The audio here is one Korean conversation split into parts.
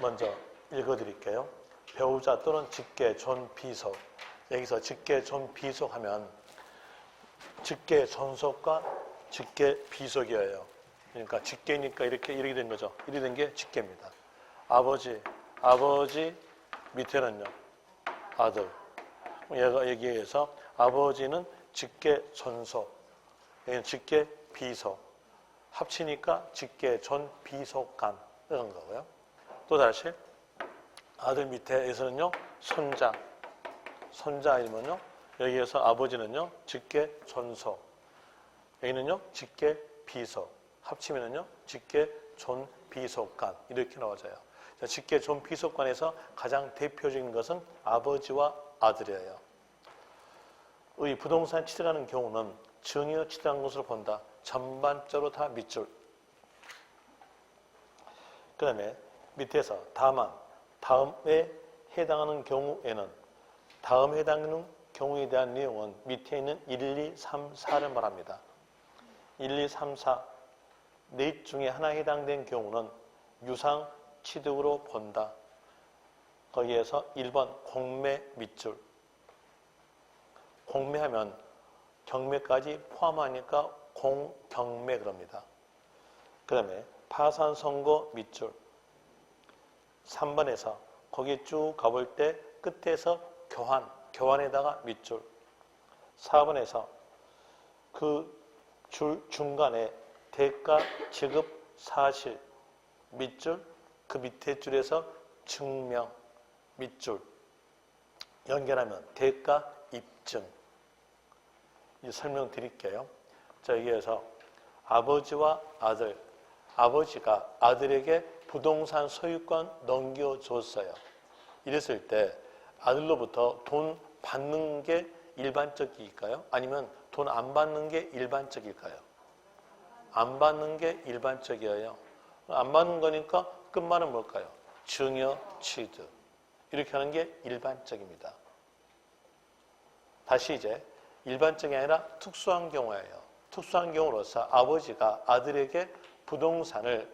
먼저 읽어드릴게요. 배우자 또는 직계 존비속. 여기서 직계 존비속 하면 직계 존속과 직계 비속이에요. 그러니까 직계니까 이렇게 된 거죠. 이렇게 된 게 직계입니다. 아버지 밑에는요 아들. 얘가 여기에서 아버지는 직계 존속, 여기는 직계 비속. 합치니까 직계 존비속간 이런 거고요. 또 다시 아들 밑에에서는요 손자이면요 여기에서 아버지는요 직계 존속, 여기는요 직계 비속. 합치면은요 직계 존비속간 이렇게 나와져요. 직계 존비속간에서 가장 대표적인 것은 아버지와 아들이에요. 의 부동산 취득하는 경우는 증여 취득한 것으로 본다. 전반적으로 다 밑줄. 그 다음에 밑에서 다만 다음에 해당하는 경우에는 다음에 해당하는 경우에 대한 내용은 밑에 있는 1, 2, 3, 4를 말합니다. 1, 2, 3, 4 넷 중에 하나에 해당된 경우는 유상 취득으로 본다. 거기에서 1번 공매 밑줄. 공매하면 경매까지 포함하니까 공경매 그럽니다. 그 다음에 파산 선고 밑줄. 3번에서 거기 쭉 가볼 때 끝에서 교환에다가 밑줄. 4번에서 그 줄 중간에 대가 지급 사실 밑줄, 그 밑에 줄에서 증명 밑줄 연결하면 대가 입증. 설명드릴게요. 자, 여기에서 아버지와 아들, 아버지가 아들에게 부동산 소유권 넘겨줬어요. 이랬을 때 아들로부터 돈 받는 게 일반적일까요? 아니면 돈 안 받는 게 일반적일까요? 안 받는 게 일반적이에요. 안 받는 거니까 끝말은 뭘까요? 증여 취득. 이렇게 하는 게 일반적입니다. 다시 이제 일반적이 아니라 특수한 경우예요. 특수한 경우로서 아버지가 아들에게 부동산을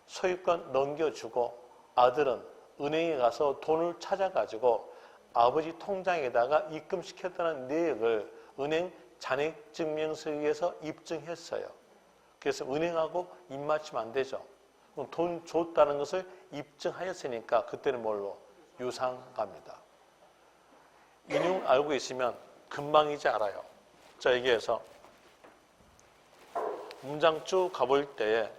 소유권 넘겨주고 아들은 은행에 가서 돈을 찾아가지고 아버지 통장에다가 입금시켰다는 내역을 은행 잔액증명서에 의해서 입증했어요. 그래서 은행하고 입맞추면 안 되죠. 돈 줬다는 것을 입증하였으니까 그때는 뭘로? 유상갑니다. 이 내용 알고 있으면 금방이지 알아요. 자, 여기에서 문장 쭉 가볼 때에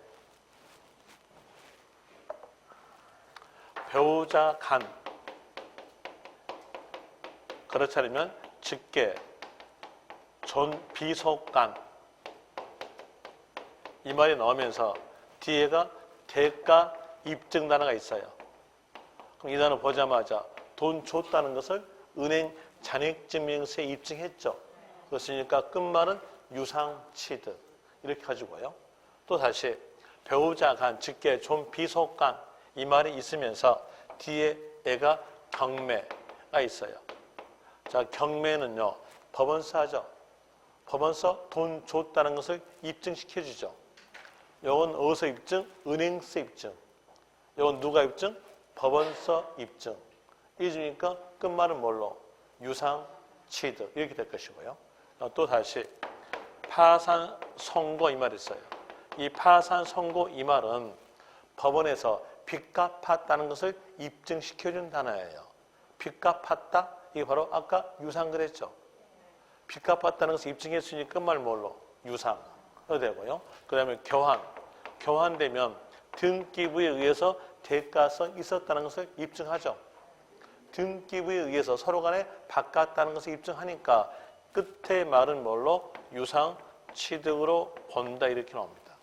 배우자 간, 그렇지 않으면 직계, 존비속간 이 말이 나오면서 뒤에가 대가 입증 단어가 있어요. 그럼 이 단어 보자마자 돈 줬다는 것을 은행 잔액증명서에 입증했죠. 그렇으니까 끝말은 유상취득 이렇게 가지고요. 또 다시 배우자 간, 직계, 존비속간 이 말이 있으면서 뒤에 애가 경매가 있어요. 자, 경매는요 법원서 하죠. 법원서 돈 줬다는 것을 입증시켜주죠. 이건 어디서 입증? 은행서 입증. 이건 누가 입증? 법원서 입증. 이주니까 끝말은 뭘로? 유상 취득 이렇게 될 것이고요. 또 다시 파산 선고 이 말이 있어요. 이 파산 선고 이 말은 법원에서 빚 갚았다는 것을 입증시켜준 단어예요. 빚 갚았다? 이게 바로 아까 유상 그랬죠. 빚 갚았다는 것을 입증했으니 끝말 뭘로? 유상. 되고요. 그 다음에 교환. 교환되면 등기부에 의해서 대가성 있었다는 것을 입증하죠. 등기부에 의해서 서로 간에 바꿨다는 것을 입증하니까 끝에 말은 뭘로? 유상 취득으로 본다 이렇게 나옵니다.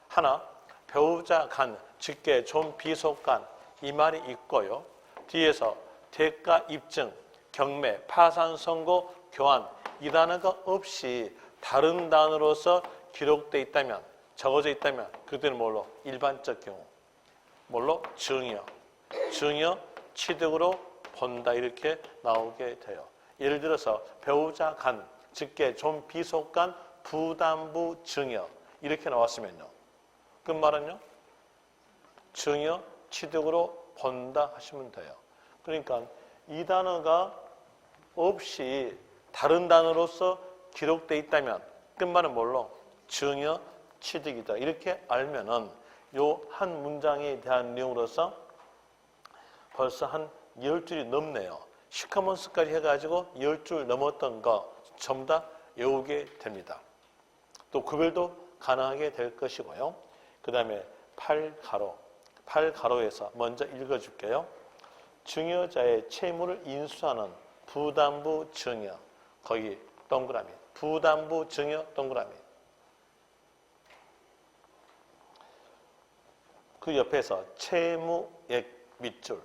하나, 배우자 간, 직계, 존비속간 이 말이 있고요. 뒤에서 대가 입증, 경매, 파산 선고, 교환 이 단어가 없이 다른 단어로서 기록되어 있다면, 적어져 있다면 그때는 뭘로? 일반적 경우. 뭘로? 증여. 증여 취득으로 본다 이렇게 나오게 돼요. 예를 들어서 배우자 간, 직계, 존비속간, 부담부 증여 이렇게 나왔으면요. 끝말은요? 증여 취득으로 본다 하시면 돼요. 그러니까 이 단어가 없이 다른 단어로서 기록되어 있다면 끝말은 뭘로? 증여 취득이다. 이렇게 알면은 요 한 문장에 대한 내용으로서 벌써 한 10줄이 넘네요. 시커먼스까지 해가지고 10줄 넘었던 거 전부 다 외우게 됩니다. 또 구별도 가능하게 될 것이고요. 그 다음에 8가로에서 먼저 읽어줄게요. 증여자의 채무를 인수하는 부담부 증여, 거기 동그라미, 부담부 증여 동그라미. 그 옆에서 채무액 밑줄,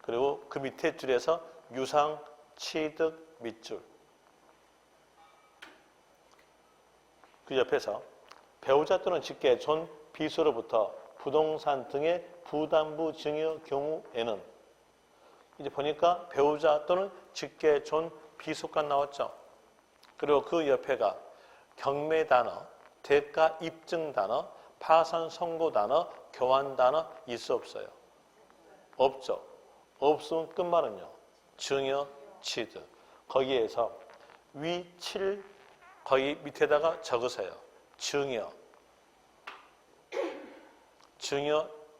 그리고 그 밑에 줄에서 유상 취득 밑줄, 그 옆에서 배우자 또는 직계 존 비서로부터 부동산 등의 부담부 증여 경우에는, 이제 보니까 배우자 또는 직계 존 비속간 나왔죠. 그리고 그 옆에가 경매 단어, 대가 입증 단어, 파산 선고 단어, 교환 단어 있어 없어요? 없죠. 없으면 끝말은요. 증여 취득. 거기에서 위7 거기 밑에다가 적으세요. 증여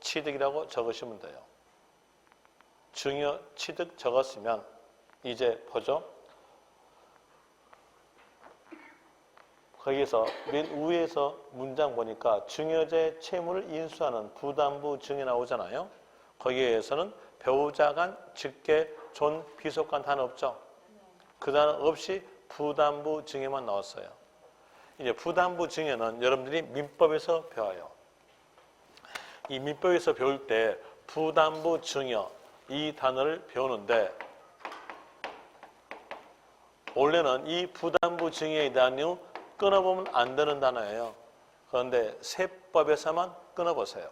취득이라고 적으시면 돼요. 증여 취득 적었으면 이제 보죠. 거기에서 맨 위에서 문장 보니까 증여자의 채무를 인수하는 부담부 증여 나오잖아요. 거기에서는 배우자 간, 직계, 존, 비속간 단어 없죠. 그 단어 없이 부담부 증여만 나왔어요. 이제 부담부 증여는 여러분들이 민법에서 배워요. 이 민법에서 배울 때 부담부 증여 이 단어를 배우는데, 원래는 이 부담부 증여에 대한 내용 끊어보면 안 되는 단어예요. 그런데 세법에서만 끊어보세요.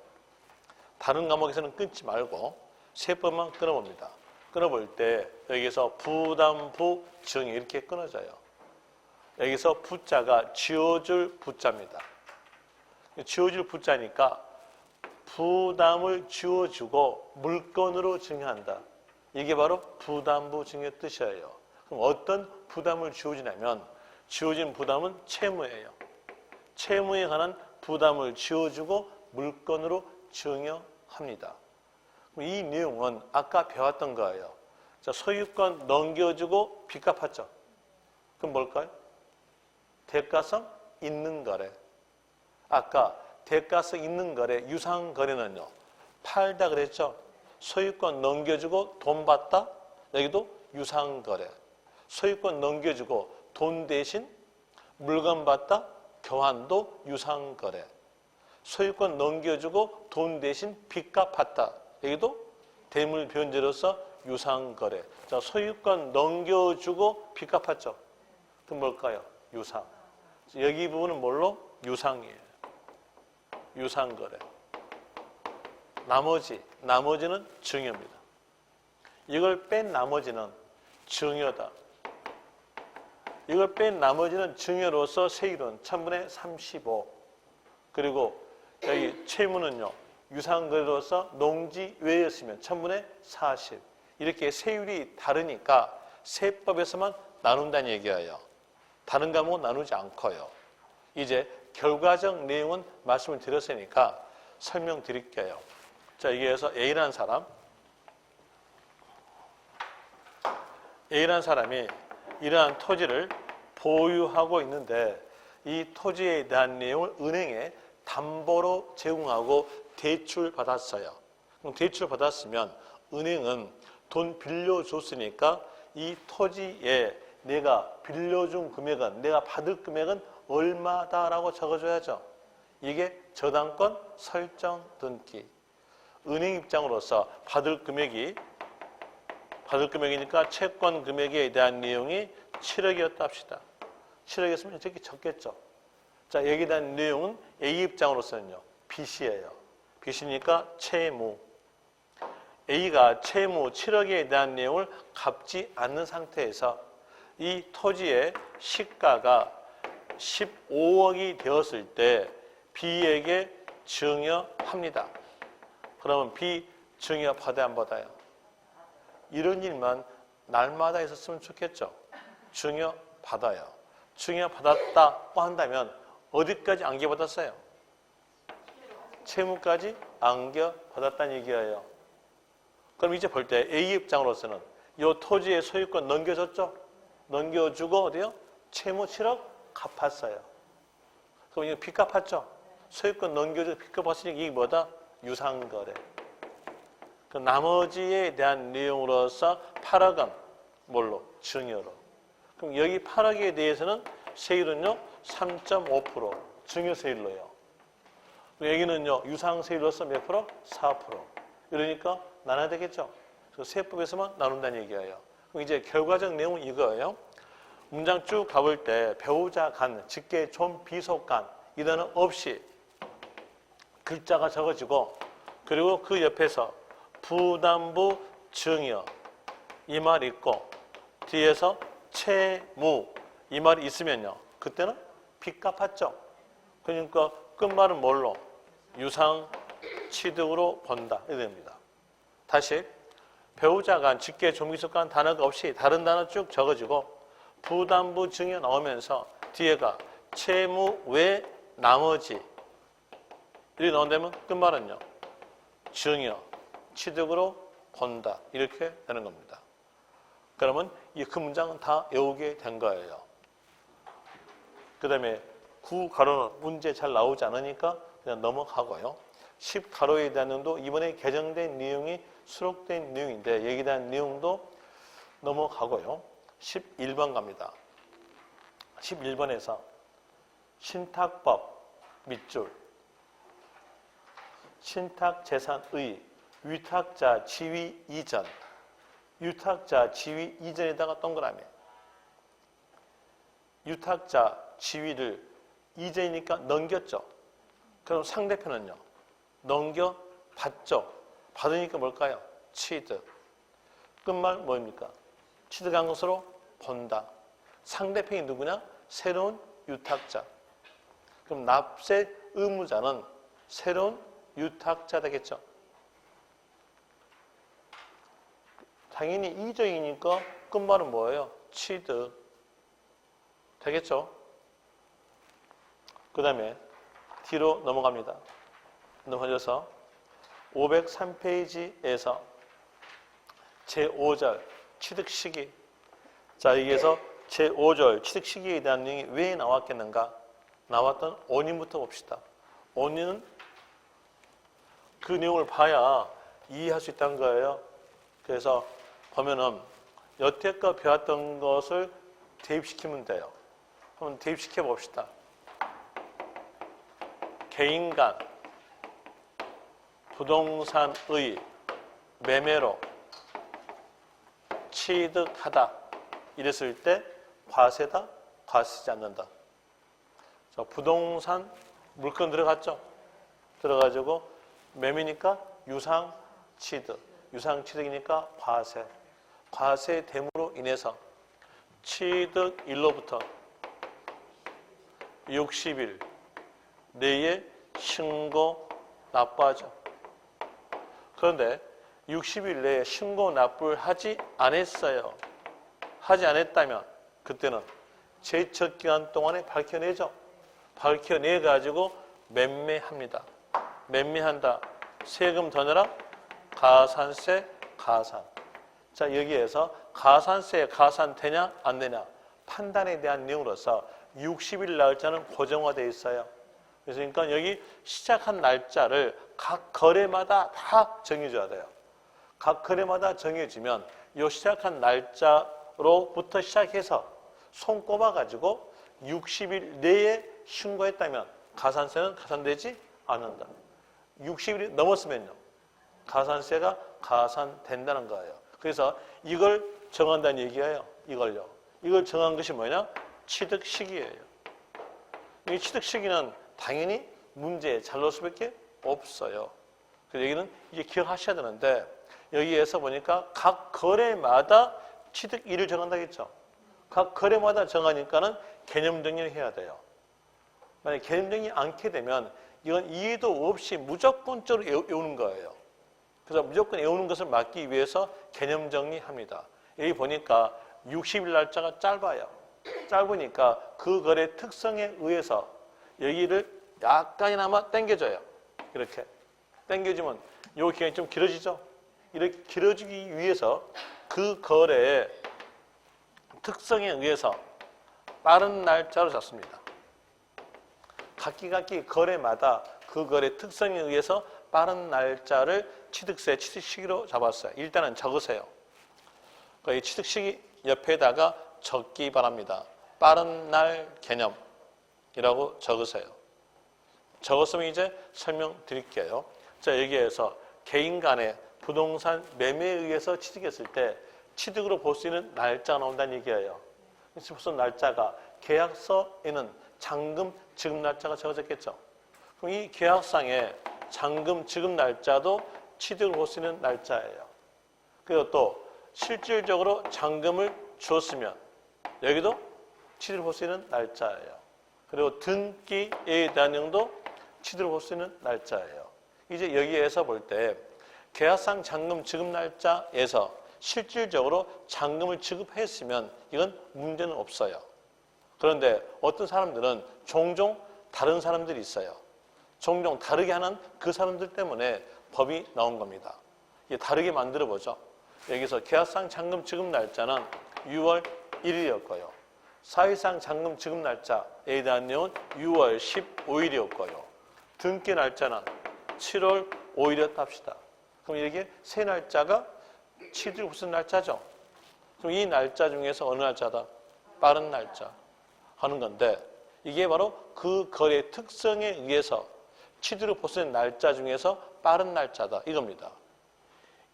다른 과목에서는 끊지 말고 세법만 끊어봅니다. 끊어볼 때 여기서 부담부 증여 이렇게 끊어져요. 여기서 부자가 지어줄 부자입니다. 지어줄 부자니까 부담을 지어주고 물건으로 증여한다. 이게 바로 부담부 증여 뜻이에요. 그럼 어떤 부담을 지어주냐면, 지어진 부담은 채무예요. 채무에 관한 부담을 지어주고 물건으로 증여합니다. 이 내용은 아까 배웠던 거예요. 자, 소유권 넘겨주고 빚 갚았죠. 그럼 뭘까요? 대가성 있는 거래. 아까 대가성 있는 거래, 유상 거래는요, 팔다 그랬죠. 소유권 넘겨주고 돈 받다. 여기도 유상 거래. 소유권 넘겨주고 돈 대신 물건 받다, 교환도 유상 거래. 소유권 넘겨주고 돈 대신 빚 갚았다. 여기도 대물 변제로서 유상 거래. 자, 소유권 넘겨주고 빚 갚았죠. 그럼 뭘까요? 유상. 여기 부분은 뭘로? 유상이에요. 유상 거래. 나머지는 증여입니다. 이걸 뺀 나머지는 증여다. 이걸 뺀 나머지는 증여로서 세율은 1000분의 35. 그리고 여기 채무는요, 유상거래로서 농지 외였으면 1000분의 40. 이렇게 세율이 다르니까 세법에서만 나눈다는 얘기예요. 다른 과목은 나누지 않고요. 이제 결과적 내용은 말씀을 드렸으니까 설명드릴게요. 자, 여기에서 A라는 사람이 이러한 토지를 보유하고 있는데, 이 토지에 대한 내용을 은행에 담보로 제공하고 대출 받았어요. 그럼 대출 받았으면 은행은 돈 빌려줬으니까 이 토지에 내가 빌려준 금액은, 내가 받을 금액은 얼마다라고 적어줘야죠. 이게 저당권 설정 등기. 은행 입장으로서 받을 금액이니까 채권 금액에 대한 내용이 7억이었다 합시다. 7억이었으면 이렇게 적겠죠. 자, 여기에 대한 내용은 A 입장으로서는요, 빚이에요. 빚이니까 채무. A가 채무 7억에 대한 내용을 갚지 않는 상태에서 이 토지의 시가가 15억이 되었을 때 B에게 증여합니다. 그러면 B 증여 받아야 안 받아요? 이런 일만 날마다 있었으면 좋겠죠. 증여 받아요. 증여 받았다고 한다면 어디까지 안겨받았어요? 채무까지 안겨받았다는 얘기예요. 그럼 이제 볼 때 A 입장으로서는 이 토지의 소유권 넘겨줬죠? 넘겨주고 어디요? 채무 7억 갚았어요. 그럼 이거 빚 갚았죠? 소유권 넘겨주고 빚 갚았으니까 이게 뭐다? 유상거래. 그 나머지에 대한 내용으로서 8억은 뭘로? 증여로. 그럼 여기 8억에 대해서는 세율은요 3.5% 증여세율로요. 여기는요 유상세율로서 몇 프로? 4%. 이러니까 나눠야 되겠죠. 그래서 세법에서만 나눈다는 얘기예요. 그럼 이제 결과적 내용은 이거예요. 문장 쭉 가볼 때 배우자 간, 직계 존 비속 간 이 단어 없이 글자가 적어지고 그리고 그 옆에서 부담부 증여 이 말 있고 뒤에서 채무 이 말이 있으면요. 그때는 빚 갚았죠. 그러니까 끝말은 뭘로? 유상 취득으로 본다. 이렇게 됩니다. 다시 배우자 간, 직계 존비속 간 단어가 없이 다른 단어 쭉 적어지고 부담부 증여 나오면서 뒤에가 채무 외 나머지 이렇게 나온다면 끝말은요. 증여, 취득으로 본다. 이렇게 되는 겁니다. 그러면 이 그 문장은 다 외우게 된 거예요. 그 다음에 9가로는 문제 잘 나오지 않으니까 그냥 넘어가고요. 10가로에 대한 내용도 이번에 개정된 내용이 수록된 내용인데 여기에 대한 내용도 넘어가고요. 11번 갑니다. 11번에서 신탁법 밑줄 신탁재산의 위탁자 지위 이전 유탁자 지위 이전에다가 동그라미 유탁자 지위를 이전이니까 넘겼죠. 그럼 상대편은요. 넘겨받죠. 받으니까 뭘까요? 취득. 끝말 뭐입니까? 취득한 것으로 본다. 상대편이 누구냐? 새로운 유탁자. 그럼 납세 의무자는 새로운 유탁자 되겠죠. 당연히 이전이니까 끝말은 뭐예요? 취득. 되겠죠? 그 다음에 뒤로 넘어갑니다. 넘어져서 503페이지에서 제5절 취득 시기. 자, 여기에서 제5절 취득 시기에 대한 내용이 왜 나왔겠는가? 나왔던 원인부터 봅시다. 원인은 그 내용을 봐야 이해할 수 있다는 거예요. 그래서 보면은 여태껏 배웠던 것을 대입시키면 돼요. 한번 대입시켜 봅시다. 개인 간 부동산의 매매로 취득하다 이랬을 때 과세다, 과세지 않는다. 자, 부동산 물건 들어갔죠? 들어가지고 매매니까 유상취득, 유상취득이니까 과세, 과세됨으로 인해서 취득일로부터 60일 내에 신고 납부하죠. 그런데 60일 내에 신고 납부를 하지 않았어요. 하지 않았다면 그때는 제척 기간 동안에 밝혀내죠. 밝혀내가지고 매매합니다. 매매한다. 세금 더 내라. 가산세 가산. 자, 여기에서 가산세 가산 되냐 안 되냐 판단에 대한 내용으로서 60일 날짜는 고정화되어 있어요. 그러니까 여기 시작한 날짜를 각 거래마다 다 정해줘야 돼요. 각 거래마다 정해주면 이 시작한 날짜로부터 시작해서 손 꼽아가지고 60일 내에 신고했다면 가산세는 가산되지 않는다. 60일이 넘었으면요. 가산세가 가산된다는 거예요. 그래서 이걸 정한다는 얘기예요. 이걸요. 이걸 정한 것이 뭐냐? 취득 시기예요. 이 취득 시기는 당연히 문제에 잘 넣을 수밖에 없어요. 그래서 여기는 이제 기억하셔야 되는데 여기에서 보니까 각 거래마다 취득일을 정한다겠죠. 각 거래마다 정하니까는 개념 정리를 해야 돼요. 만약 개념적이지 않게 되면 이건 이해도 없이 무조건적으로 외우는 거예요. 그래서 무조건 외우는 것을 막기 위해서 개념 정리합니다. 여기 보니까 60일 날짜가 짧아요. 짧으니까 그 거래 특성에 의해서 여기를 약간이나마 당겨줘요. 이렇게 당겨주면 이 기간이 좀 길어지죠. 이렇게 길어지기 위해서 그 거래의 특성에 의해서 빠른 날짜로 잡습니다. 각기 거래마다 그 거래 특성에 의해서 빠른 날짜를 취득세, 취득시기로 잡았어요. 일단은 적으세요. 이 취득시기 옆에다가 적기 바랍니다. 빠른 날 개념이라고 적으세요. 적었으면 이제 설명드릴게요. 자, 여기에서 개인 간의 부동산 매매에 의해서 취득했을 때 취득으로 볼 수 있는 날짜가 나온다는 얘기예요. 무슨 날짜가 계약서에는 잔금 지급 날짜가 적어졌겠죠. 그럼 이 계약상에 잔금 지급 날짜도 취득을 볼 수 있는 날짜예요. 그리고 또 실질적으로 잔금을 주었으면 여기도 취득을 볼 수 있는 날짜예요. 그리고 등기에 대한 내용도 취득을 볼 수 있는 날짜예요. 이제 여기에서 볼 때 계약상 잔금 지급 날짜에서 실질적으로 잔금을 지급했으면 이건 문제는 없어요. 그런데 어떤 사람들은 종종 다른 사람들이 있어요. 종종 다르게 하는 그 사람들 때문에 법이 나온 겁니다. 이게 다르게 만들어 보죠. 여기서 계약상 잔금 지급 날짜는 6월 1일이었고요. 사실상 잔금 지급 날짜에 대한 내용은 6월 15일이었고요. 등기 날짜는 7월 5일이었다 합시다. 그럼 이렇게 세 날짜가 취득 무슨 날짜죠? 그럼 이 날짜 중에서 어느 날짜다? 빠른 날짜 하는 건데 이게 바로 그 거래 특성에 의해서 취득을 볼 수 있는 날짜 중에서 빠른 날짜다 이겁니다.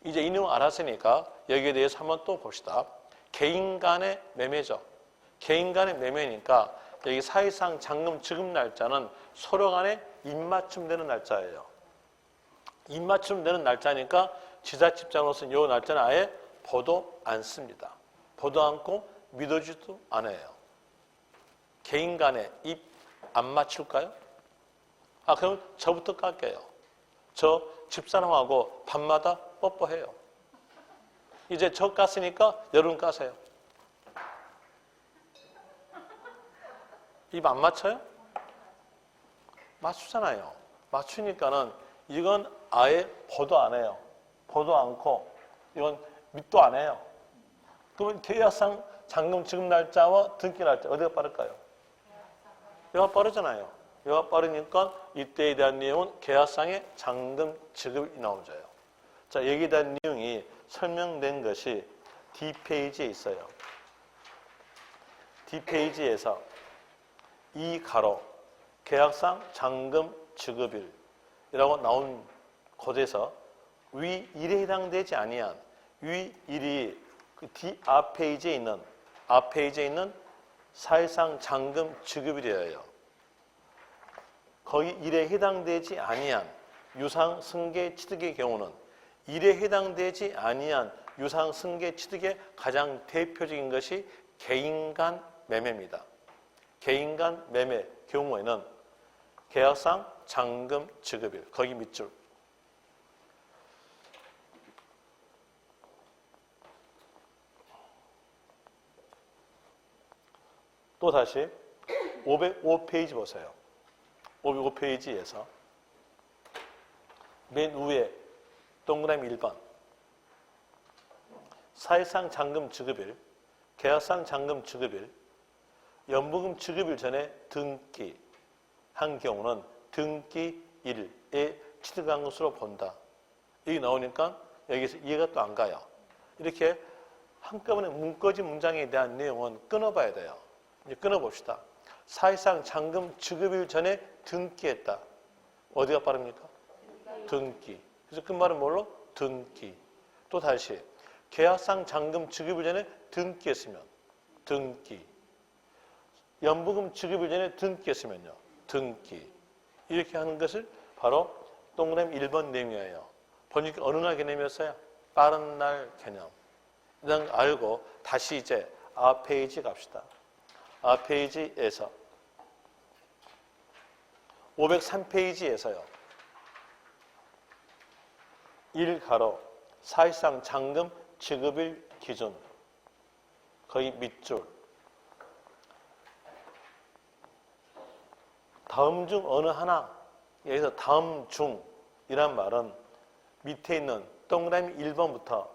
이제 이 내용 알았으니까 여기에 대해서 한번 또 봅시다. 개인 간의 매매죠. 개인 간의 매매니까 여기 사실상 잔금 지급 날짜는 서로 간에 입맞춤되는 날짜예요. 입맞춤되는 날짜니까 지자집장으로서는 이 날짜는 아예 보도 않습니다. 보도 않고 믿어주지도 않아요. 개인 간에 입 안 맞출까요? 그럼 저부터 깎게요. 저 집사람하고 밤마다 뽀뽀해요. 이제 저 깠으니까 여러분 까세요. 입 안 맞춰요? 맞추잖아요. 맞추니까는 이건 아예 보도 안 해요. 보도 않고 이건 믿도 안 해요. 그러면 계약상 잔금 지급 날짜와 등기 날짜 어디가 빠를까요? 여기가 빠르잖아요. 여기가 빠르니까 이때에 대한 내용은 계약상의 잔금 지급이 나오죠. 자, 여기에 대한 내용이 설명된 것이 D페이지에 있어요. D페이지에서 이 가로 계약상 잔금 지급일이라고 나온 곳에서 위 1에 해당되지 아니한 위 1이 그 D 앞페이지에 있는 사실상 잔금 지급일이에요. 거기 1에 해당되지 아니한 유상 승계 취득의 경우는 1에 해당되지 아니한 유상 승계 취득의 가장 대표적인 것이 개인 간 매매입니다. 개인 간 매매 경우에는 계약상 잔금 지급일 거기 밑줄. 또 다시 505페이지 보세요. 505페이지에서 맨 위에 동그라미 1번 사실상 잔금 지급일, 계약상 잔금 지급일, 연부금 지급일 전에 등기한 경우는 등기일에 취득한 것으로 본다. 여기 나오니까 여기서 이해가 또 안 가요. 이렇게 한꺼번에 문거지 문장에 대한 내용은 끊어봐야 돼요. 이제 끊어봅시다. 사실상 잔금 지급일 전에 등기했다. 어디가 빠릅니까? 등기. 그래서 그 말은 뭘로? 등기. 또 다시 계약상 잔금 지급일 전에 등기했으면 등기. 연부금 지급일 전에 등기했으면요. 등기. 이렇게 하는 것을 바로 동그라미 1번 내용이에요. 보니까 어느 날 개념이었어요? 빠른 날 개념. 일단 알고 다시 이제 앞 페이지 갑시다. 앞 페이지에서 503페이지에서요. 1가로 사실상 잔금 지급일 기준 거의 밑줄. 다음 중 어느 하나, 여기서 다음 중이란 말은 밑에 있는 동그라미 1번부터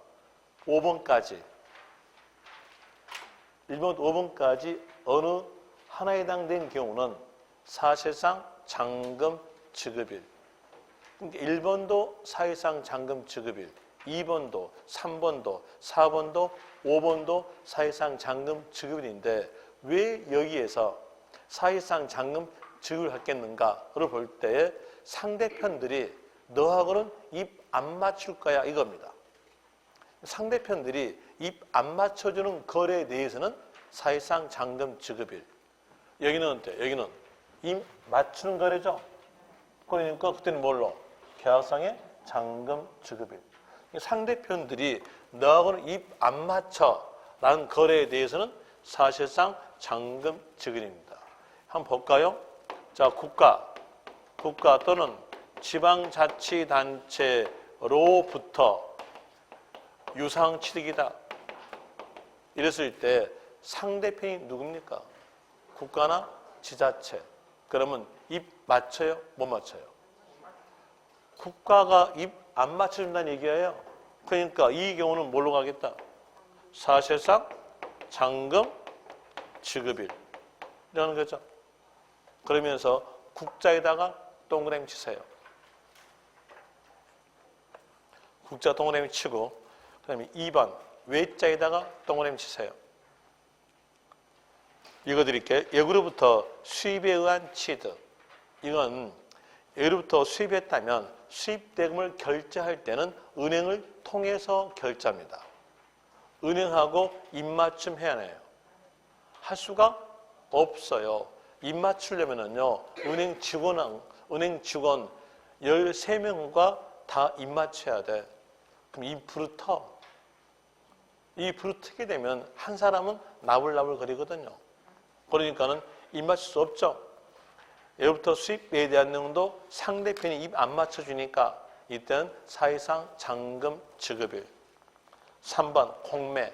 5번까지 1번부터 5번까지 어느 하나에 해당된 경우는 사실상 잔금 지급일. 그러니까 1번도 사실상 잔금 지급일, 2번도, 3번도, 4번도, 5번도 사실상 잔금 지급일인데 왜 여기에서 사실상 잔금 지급을 하겠는가를 볼 때에 상대편들이 너하고는 입 안 맞출 거야 이겁니다. 상대편들이 입 안 맞춰주는 거래에 대해서는 사실상 잔금 지급일. 여기는 어때? 여기는 입 맞추는 거래죠. 그러니까 그때는 뭘로? 계약상의 잔금 지급일. 상대편들이 너하고는 입 안 맞춰 라는 거래에 대해서는 사실상 잔금 지급입니다. 한번 볼까요? 자, 국가 또는 지방자치단체로부터 유상취득이다. 이랬을 때 상대편이 누굽니까? 국가나 지자체. 그러면 입 맞춰요? 못 맞춰요? 국가가 입 안 맞춰준다는 얘기예요. 그러니까 이 경우는 뭘로 가겠다? 사실상 잔금 지급일. 이라는 거죠. 그러면서 국자에다가 동그라미 치세요. 국자 동그라미 치고 그 다음에 2번 외자에다가 동그라미 치세요. 읽어드릴게요. 역으로부터 수입에 의한 취득. 이건 역으로부터 수입했다면 수입대금을 결제할 때는 은행을 통해서 결제합니다. 은행하고 입맞춤 해야 해요. 할 수가 없어요. 입맞추려면요, 은행 직원 13명과 다 입맞춰야 돼. 그럼 이 부르트게 되면 한 사람은 나불나불 거리거든요. 그러니까는 입맞출 수 없죠. 예로부터 수입에 대한 내용도 상대편이 입 안 맞춰주니까 이때는 사실상 잔금 지급일. 3번 공매.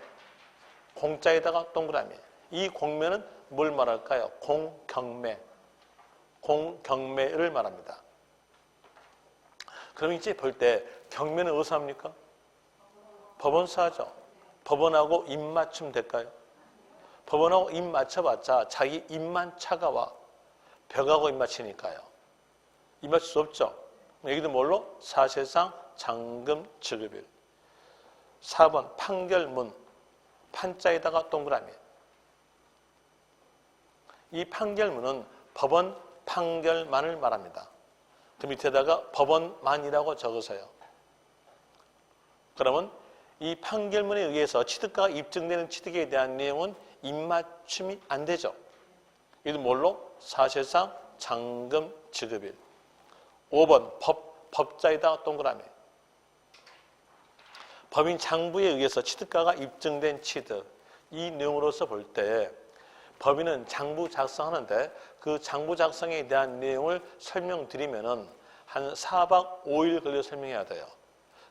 공자에다가 동그라미. 이 공매는 뭘 말할까요? 공경매. 공경매를 말합니다. 그럼 이제 볼 때 경매는 어디서 합니까? 법원서 하죠. 법원하고 입맞춤 될까요? 법원하고 입 맞춰봤자 자기 입만 차가워. 벽하고 입 맞추니까요. 입 맞출 수 없죠. 여기도 뭘로? 사실상 잔금 지급일. 4번 판결문. 판자에다가 동그라미. 이 판결문은 법원 판결만을 말합니다. 그 밑에다가 법원만이라고 적으세요. 그러면 이 판결문에 의해서 취득가가 입증되는 취득에 대한 내용은 입맞춤이 안 되죠. 이도 뭘로? 사실상 잔금 지급일. 5번 법자에다가 동그라미. 법인 장부에 의해서 취득가가 입증된 취득. 이 내용으로서 볼 때 법인은 장부 작성하는데 그 장부 작성에 대한 내용을 설명드리면은 한 4박 5일 걸려 설명해야 돼요.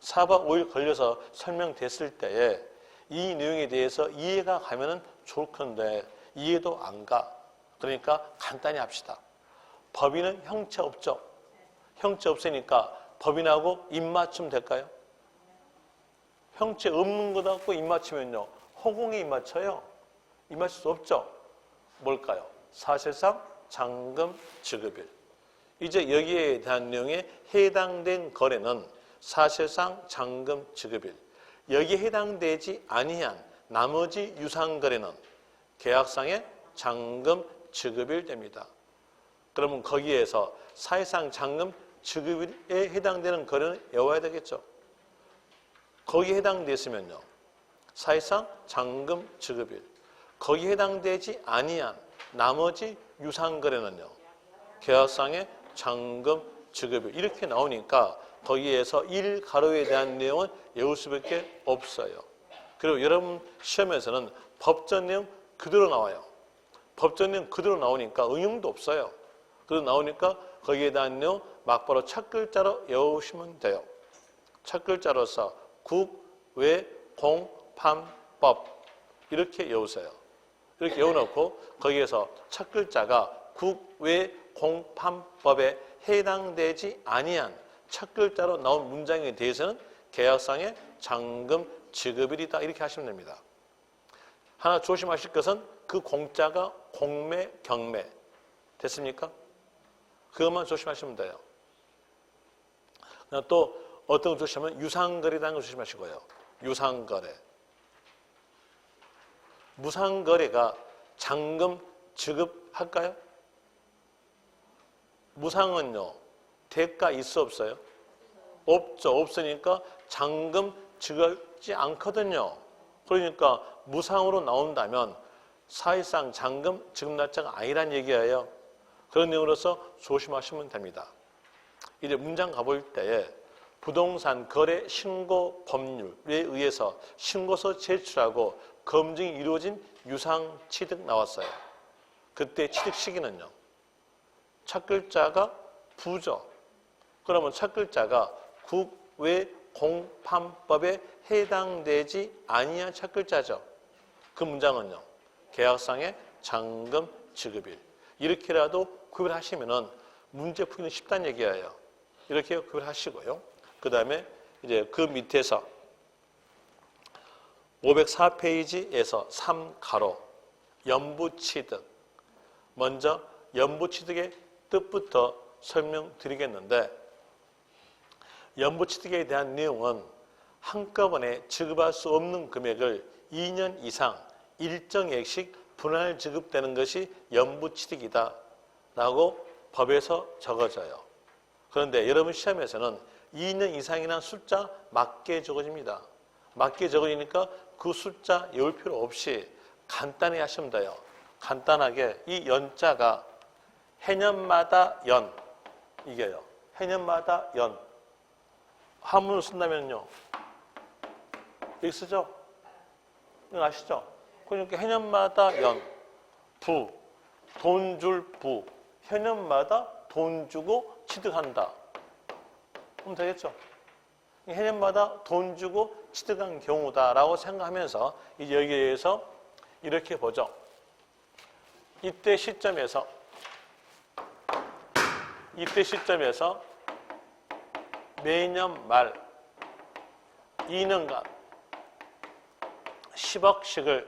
4박 5일 걸려서 설명됐을 때에 이 내용에 대해서 이해가 가면은 좋을 건데 이해도 안 가. 그러니까 간단히 합시다. 법인은 형체 없죠. 형체 없으니까 법인하고 입맞춤 될까요? 형체 없는 거 갖고 입맞추면요. 허공에 입맞춰요. 입맞출 수 없죠. 뭘까요? 사실상 잔금 지급일. 이제 여기에 대한 내용에 해당된 거래는 사실상 잔금 지급일. 여기에 해당되지 아니한 나머지 유상거래는 계약상의 잔금 지급일 됩니다. 그러면 거기에서 사실상 잔금 지급일에 해당되는 거래는 외워야 되겠죠. 거기에 해당됐으면요. 사실상 잔금 지급일. 거기에 해당되지 아니한 나머지 유상거래는요. 계약상의 잔금 지급일. 이렇게 나오니까 거기에서 1가로에 대한 내용은 외울 수밖에 없어요. 그리고 여러분 시험에서는 법전 내용 그대로 나와요. 법전 내용 그대로 나오니까 응용도 없어요. 그대로 나오니까 거기에다는요 막바로 첫 글자로 외우시면 돼요. 첫 글자로서 국외공판법 이렇게 외우세요. 이렇게 외워놓고 거기에서 첫 글자가 국외공판법에 해당되지 아니한 첫 글자로 나온 문장에 대해서는 계약상의 잔금 지급일이다 이렇게 하시면 됩니다. 하나 조심하실 것은 그 공자가 공매, 경매 됐습니까? 그것만 조심하시면 돼요. 또 어떤 거 조심하면 유상거래라는 거 조심하시고요. 유상거래. 무상거래가 잔금 지급할까요? 무상은요. 대가 있어 없어요? 없죠. 없으니까 잔금 지급하지 않거든요. 그러니까 무상으로 나온다면 사실상 잔금 지급 날짜가 아니란 얘기예요. 그런 내용으로서 조심하시면 됩니다. 이제 문장 가볼 때에 부동산 거래 신고 법률에 의해서 신고서 제출하고 검증이 이루어진 유상 취득 나왔어요. 그때 취득 시기는요. 첫 글자가 부죠. 그러면 첫 글자가 국외공판법에 해당되지 아니한 첫 글자죠. 그 문장은요. 계약상의 잔금 지급일. 이렇게라도 구별하시면은 문제 풀기는 쉽다는 얘기예요. 이렇게 구별하시고요. 그 다음에 이제 그 밑에서 504페이지에서 3가로 연부취득. 먼저 연부취득의 뜻부터 설명드리겠는데 연부취득에 대한 내용은 한꺼번에 지급할 수 없는 금액을 2년 이상 일정액씩 분할 지급되는 것이 연부취득이다 라고 법에서 적어져요. 그런데 여러분 시험에서는 2년 이상이라는 숫자 맞게 적어집니다. 맞게 적어지니까 그 숫자 외울 필요 없이 간단히 하시면 돼요. 간단하게 이 연자가 해년마다 연 이게요. 해년마다 연 한문을 쓴다면요. 이렇게 쓰죠? 이거 아시죠? 그러니까 해년마다 연, 부, 돈 줄 부, 해년마다 돈 주고 취득한다. 그럼 되겠죠? 해년마다 돈 주고 취득한 경우다라고 생각하면서 이제 여기에 대해서 이렇게 보죠. 이때 시점에서 매년 말 2년간 10억씩을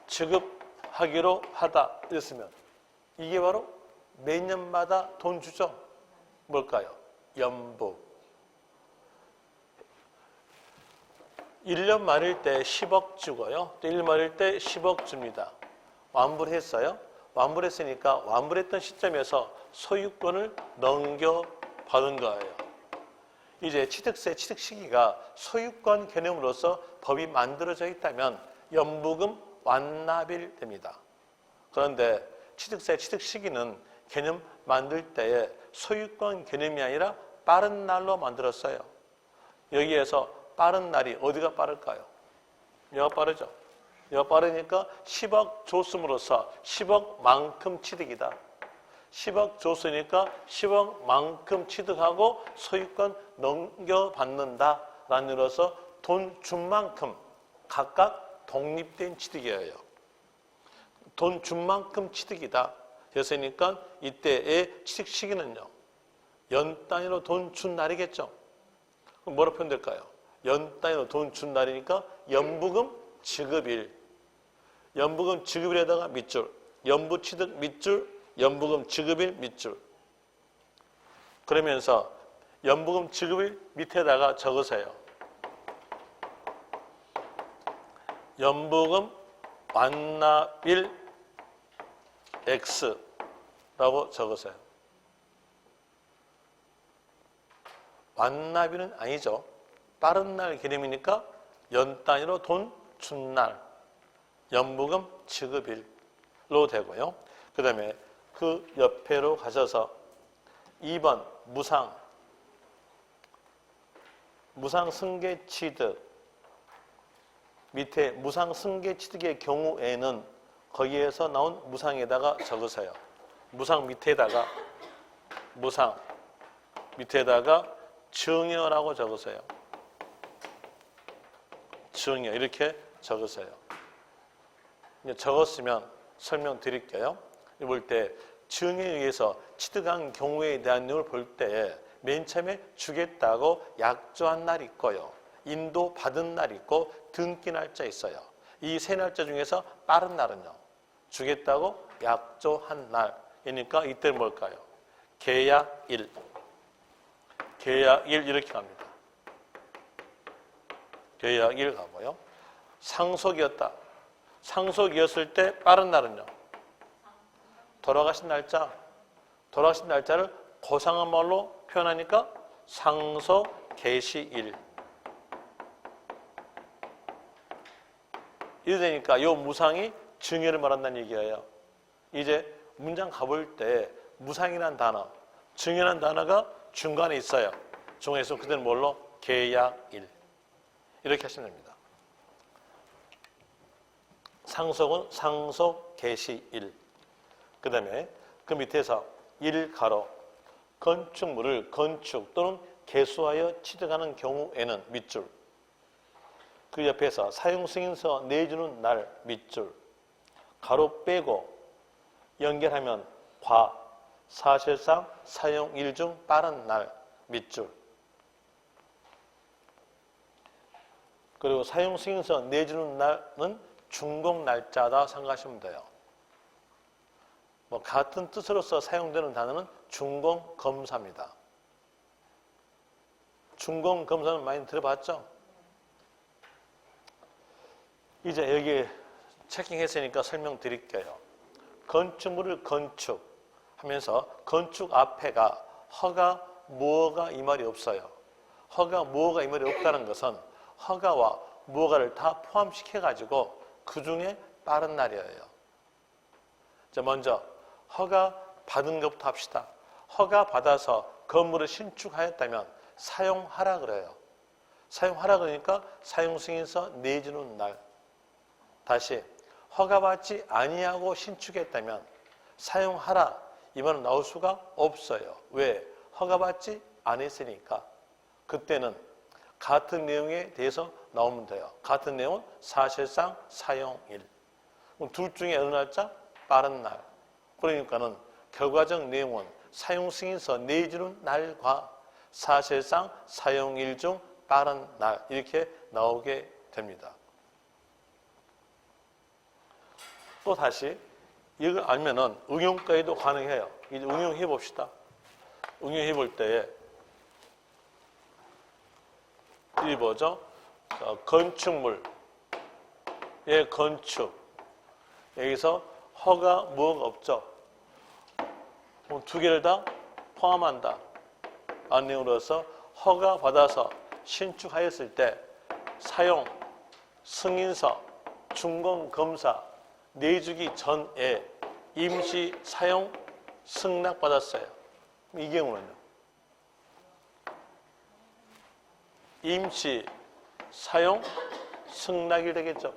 지급하기로 하다 이랬으면 이게 바로 매년마다 돈 주죠. 뭘까요? 연부. 1년 말일 때 10억 주고요. 또 1년 말일 때 10억 줍니다. 완부를 했어요. 완부를 했으니까 완부를 했던 시점에서 소유권을 넘겨받은 거예요. 이제 취득세 취득 시기가 소유권 개념으로서 법이 만들어져 있다면 연부금 완납일 됩니다. 그런데 취득세 취득 시기는 개념 만들 때에 소유권 개념이 아니라 빠른 날로 만들었어요. 여기에서 빠른 날이 어디가 빠를까요? 여기가 빠르죠. 여기가 빠르니까 10억 줬음으로써 10억만큼 취득이다. 10억 줬으니까 10억만큼 취득하고 소유권 넘겨받는다라는 의미로서 돈 준 만큼 각각 독립된 취득이에요. 돈 준 만큼 취득이다. 그랬으니까 이때의 취득 시기는요. 연 단위로 돈 준 날이겠죠. 그럼 뭐로 표현될까요? 연 단위로 돈 준 날이니까 연부금 지급일. 연부금 지급일에다가 밑줄. 연부 취득 밑줄. 연부금 지급일 밑줄. 그러면서 연부금 지급일 밑에다가 적으세요. 연부금 완납일 X라고 적으세요. 완납일은 아니죠. 빠른 날 개념이니까 연 단위로 돈 준 날. 연부금 지급일로 되고요. 그 다음에 그 옆에로 가셔서 2번 무상 승계 취득 밑에 무상 승계 취득의 경우에는 거기에서 나온 무상에다가 적으세요. 무상 밑에다가 무상 밑에다가 증여라고 적으세요. 증여 이렇게 적으세요. 이제 적었으면 설명드릴게요. 볼 때 증여에 의해서 취득한 경우에 대한 내용을 볼 때 맨 처음에 주겠다고 약조한 날 있고요. 인도 받은 날 있고 등기 날짜 있어요. 이 세 날짜 중에서 빠른 날은요. 주겠다고 약조한 날이니까 이때 뭘까요? 계약일. 계약일 이렇게 갑니다. 계약일 가고요. 상속이었다. 상속이었을 때 빠른 날은요. 돌아가신 날짜. 돌아가신 날짜를 고상한 말로 표현하니까 상속 개시일. 이래 되니까 이 무상이 증여를 말한다는 얘기예요. 이제 문장 가볼 때 무상이라는 단어, 증여라는 단어가 중간에 있어요. 중간에서 그때는 뭘로? 계약일. 이렇게 하시면 됩니다. 상속은 상속 개시일. 그 다음에 그 밑에서 1가로 건축물을 건축 또는 개수하여 취득하는 경우에는 밑줄. 그 옆에서 사용승인서 내주는 날 밑줄. 가로 빼고 연결하면 과. 사실상 사용일 중 빠른 날 밑줄. 그리고 사용승인서 내주는 날은 준공 날짜다 생각하시면 돼요. 뭐 같은 뜻으로서 사용되는 단어는 준공검사입니다. 준공검사는 많이 들어봤죠? 이제 여기 체킹했으니까 설명드릴게요. 건축물을 건축하면서 건축 앞에가 허가 무허가 이 말이 없어요. 허가 무허가 이 말이 없다는 것은 허가와 무허가를 다 포함시켜가지고 그 중에 빠른 날이에요. 자, 먼저 허가 받은 것부터 합시다. 허가 받아서 건물을 신축하였다면 사용하라 그래요. 사용하라 그러니까 사용승인서 내주는 날. 다시 허가받지 아니하고 신축했다면 사용하라 이 말은 나올 수가 없어요. 왜? 허가받지 않았으니까. 그때는 같은 내용에 대해서 나오면 돼요. 같은 내용은 사실상 사용일. 둘 중에 어느 날짜? 빠른 날. 그러니까는 결과적 내용은 사용승인서 내주는 날과 사실상 사용일 중 빠른 날 이렇게 나오게 됩니다. 또 다시 이걸 알면은 응용까지도 가능해요. 이제 응용해 봅시다. 응용해 볼 때에 이 뭐죠? 건축물의 건축. 여기서 허가 무허가 없죠. 두 개를 다 포함한다. 안내용으로서 허가 받아서 신축하였을 때 사용, 승인서, 준공검사 내주기 전에 임시 사용 승낙받았어요. 이 경우는요. 임시 사용 승낙이 되겠죠.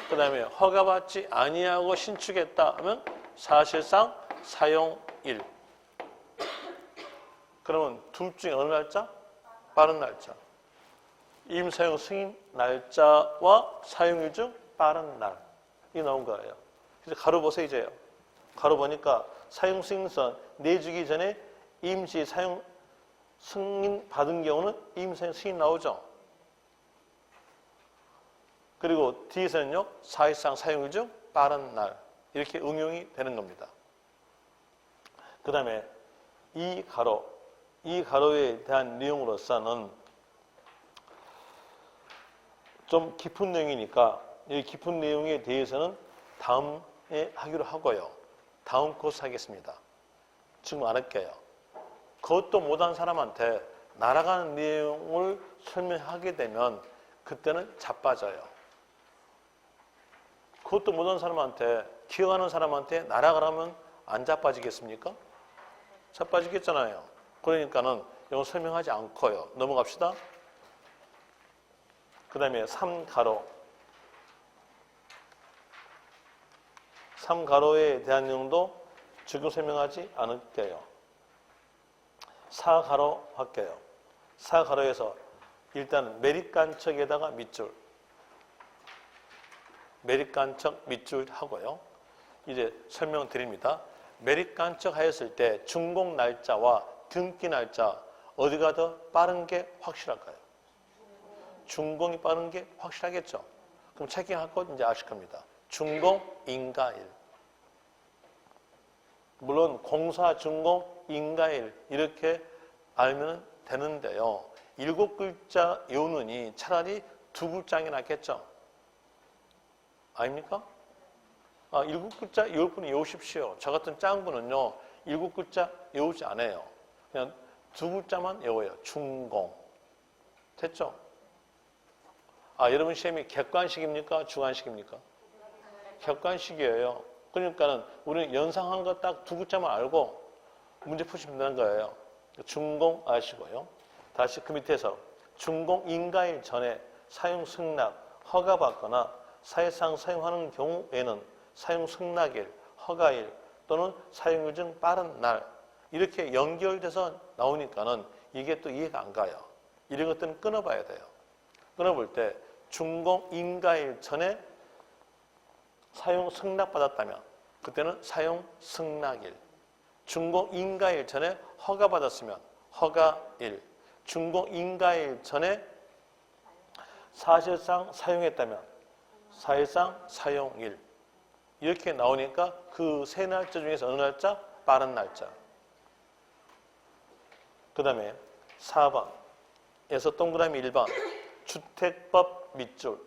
그 다음에 허가받지 아니하고 신축했다 하면 사실상 사용일. 그러면 둘 중에 어느 날짜? 빠른 날짜. 임사용 승인 날짜와 사용일 중 빠른 날. 이 나온 거예요. 그래서 가로 보세요, 이제요. 가로 보니까 사용 승인서 내주기 전에 임시 사용 승인 받은 경우는 임사용 승인 나오죠. 그리고 뒤에서는요, 사실상 사용일 중 빠른 날. 이렇게 응용이 되는 겁니다. 그 다음에 이 가로에 대한 내용으로서는 좀 깊은 내용이니까 이 깊은 내용에 대해서는 다음에 하기로 하고요. 다음 코스 하겠습니다. 지금 안 할게요. 그것도 못한 사람한테 날아가는 내용을 설명하게 되면 그때는 자빠져요. 그것도 못한 사람한테, 기억하는 사람한테 날아가라면 안 자빠지겠습니까? 자빠지겠잖아요. 그러니까는 이거 설명하지 않고요. 넘어갑시다. 그 다음에 3가로. 3가로에 대한 내용도 지금 설명하지 않을게요. 사가로 할게요. 사가로에서 일단 매립간척에다가 밑줄, 매립간척 밑줄 하고요. 이제 설명드립니다. 매립간척 하였을 때 준공 날짜와 등기 날짜 어디가 더 빠른 게 확실할까요? 준공이 빠른 게 확실하겠죠. 그럼 체킹할 것 이제 아실 겁니다. 준공, 인가일. 물론 공사, 준공, 인가일 이렇게 알면 되는데요. 7글자 요는이 차라리 2글자인 게 낫겠죠. 아닙니까? 7글자 외울 분은 외우십시오. 저 같은 짱 분은요, 7글자 외우지 않아요. 그냥 2글자만 외워요. 준공. 됐죠? 여러분 시험이 객관식입니까? 주관식입니까? 객관식이에요. 그러니까는 우리는 연상한 거 딱 2글자만 알고 문제 푸시면 되는 거예요. 준공 아시고요. 다시 그 밑에서 준공 인가일 전에 사용 승낙 허가받거나 사회상 사용하는 경우에는 사용 승낙일, 허가일 또는 사용일 중 빠른 날 이렇게 연결돼서 나오니까는 이게 또 이해가 안 가요. 이런 것들은 끊어봐야 돼요. 끊어볼 때 준공 인가일 전에 사용 승낙받았다면 그때는 사용 승낙일, 준공 인가일 전에 허가받았으면 허가일, 준공 인가일 전에 사실상 사용했다면 사실상 사용일 이렇게 나오니까 그 세 날짜 중에서 어느 날짜? 빠른 날짜. 그 다음에 4번에서 동그라미 1번 주택법 밑줄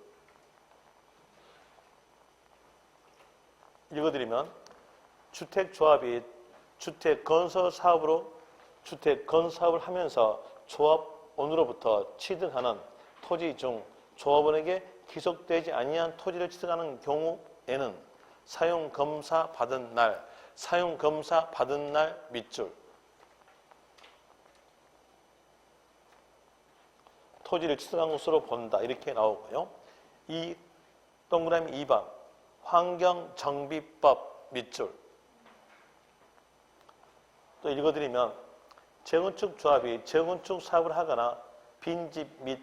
읽어드리면 주택조합이 주택건설사업으로 주택건사업을 하면서 조합원으로부터 취득하는 토지 중 조합원에게 기속되지 아니한 토지를 취득하는 경우에는 사용검사 받은 날, 사용검사 받은 날 밑줄 토지를 취득한 것으로 본다 이렇게 나오고요. 이 동그라미 2번 환경정비법 밑줄 또 읽어드리면 재건축 조합이 재건축 사업을 하거나 빈집 및